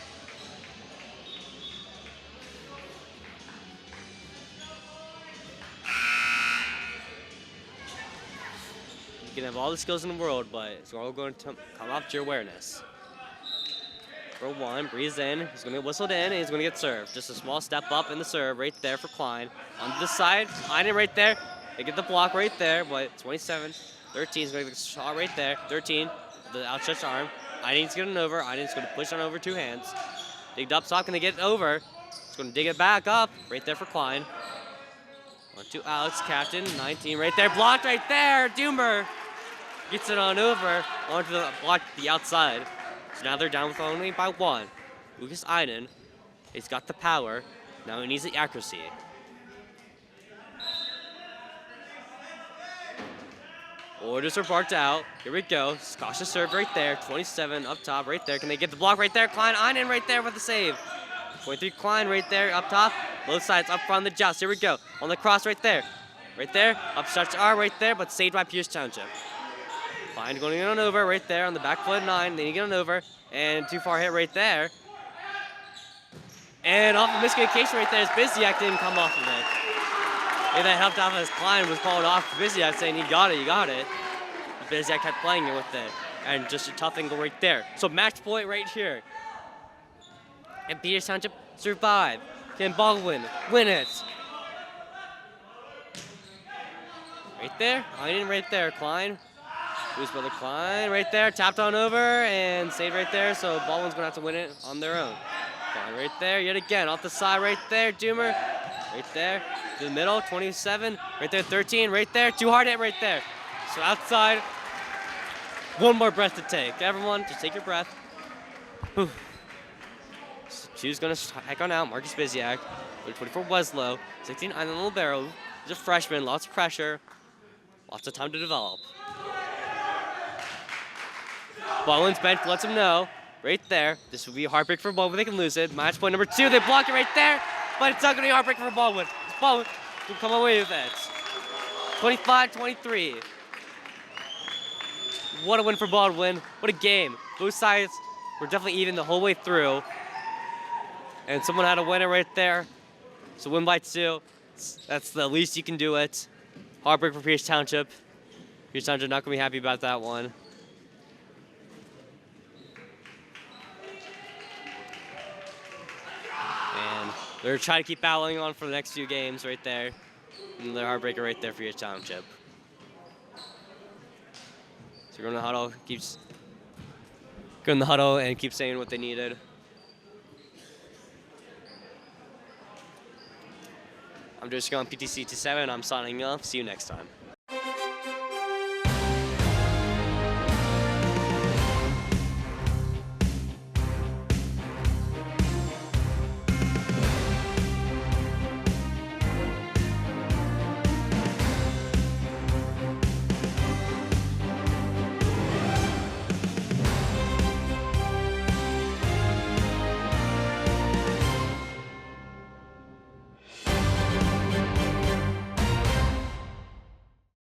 You can have all the skills in the world, but it's all going to come up to your awareness. For 1, breathes in. He's going to get whistled in, and he's going to get served. Just a small step up in the serve right there for Klein. On the side, Einen right there. They get the block right there, but 27. 13 is going to get the shot right there. 13, the outstretched arm. Einen's getting over. Einen's going to push on over 2 hands. Digged up, Sock going to get it over. He's going to dig it back up right there for Klein. 1-2 Alex, captain, 19 right there. Blocked right there, Doomer. Gets it on over onto the block the outside. So now they're down with only by 1. Lucas Einen, he's got the power. Now he needs the accuracy. Orders are barked out. Here we go. Cautious serve right there. 27 up top right there. Can they get the block right there? Klein, Einen right there with the save. 23 Klein right there up top. Both sides up front of the joust. Here we go. On the cross right there. Right there. Upstretch R right there, but saved by Pierce Township. Klein going to get on over right there on the back foot 9. Then you get on over. And too far hit right there. And off of miscommunication right there, as Biziak didn't come off of it. If that helped out as Klein was called off Biziak saying, you got it. Biziak kept playing it with it. And just a tough angle right there. So match point right here. And Pierce Township survive. Can Baldwin win it? Right there. Einen right there. Klein. Who's brother Klein right there. Tapped on over and saved right there. So Baldwin's going to have to win it on their own. Klein right there. Yet again. Off the side right there. Doomer. Right there. To the middle. 27. Right there. 13. Right there. Too hard hit right there. So outside. One more breath to take. Everyone, just take your breath. Whew. She's going to heck on out. Marcus Biziak. 24 Weslow. 16 Island Libero. He's a freshman. Lots of pressure. Lots of time to develop. Baldwin's bench lets him know. Right there. This would be a heartbreak for Baldwin. They can lose it. Match point number 2. They block it right there. But it's not going to be a heartbreak for Baldwin. Baldwin will come away with it. 25-23. What a win for Baldwin. What a game. Both sides were definitely even the whole way through. And someone had a winner right there. So win by 2. That's the least you can do it. Heartbreak for Pierce Township. Pierce Township not going to be happy about that one. And they're trying to keep battling on for the next few games right there. And the heartbreaker right there for Pierce Township. So go in the huddle, go in the huddle and keep saying what they needed. I'm just going PTC 27. I'm signing off. See you next time.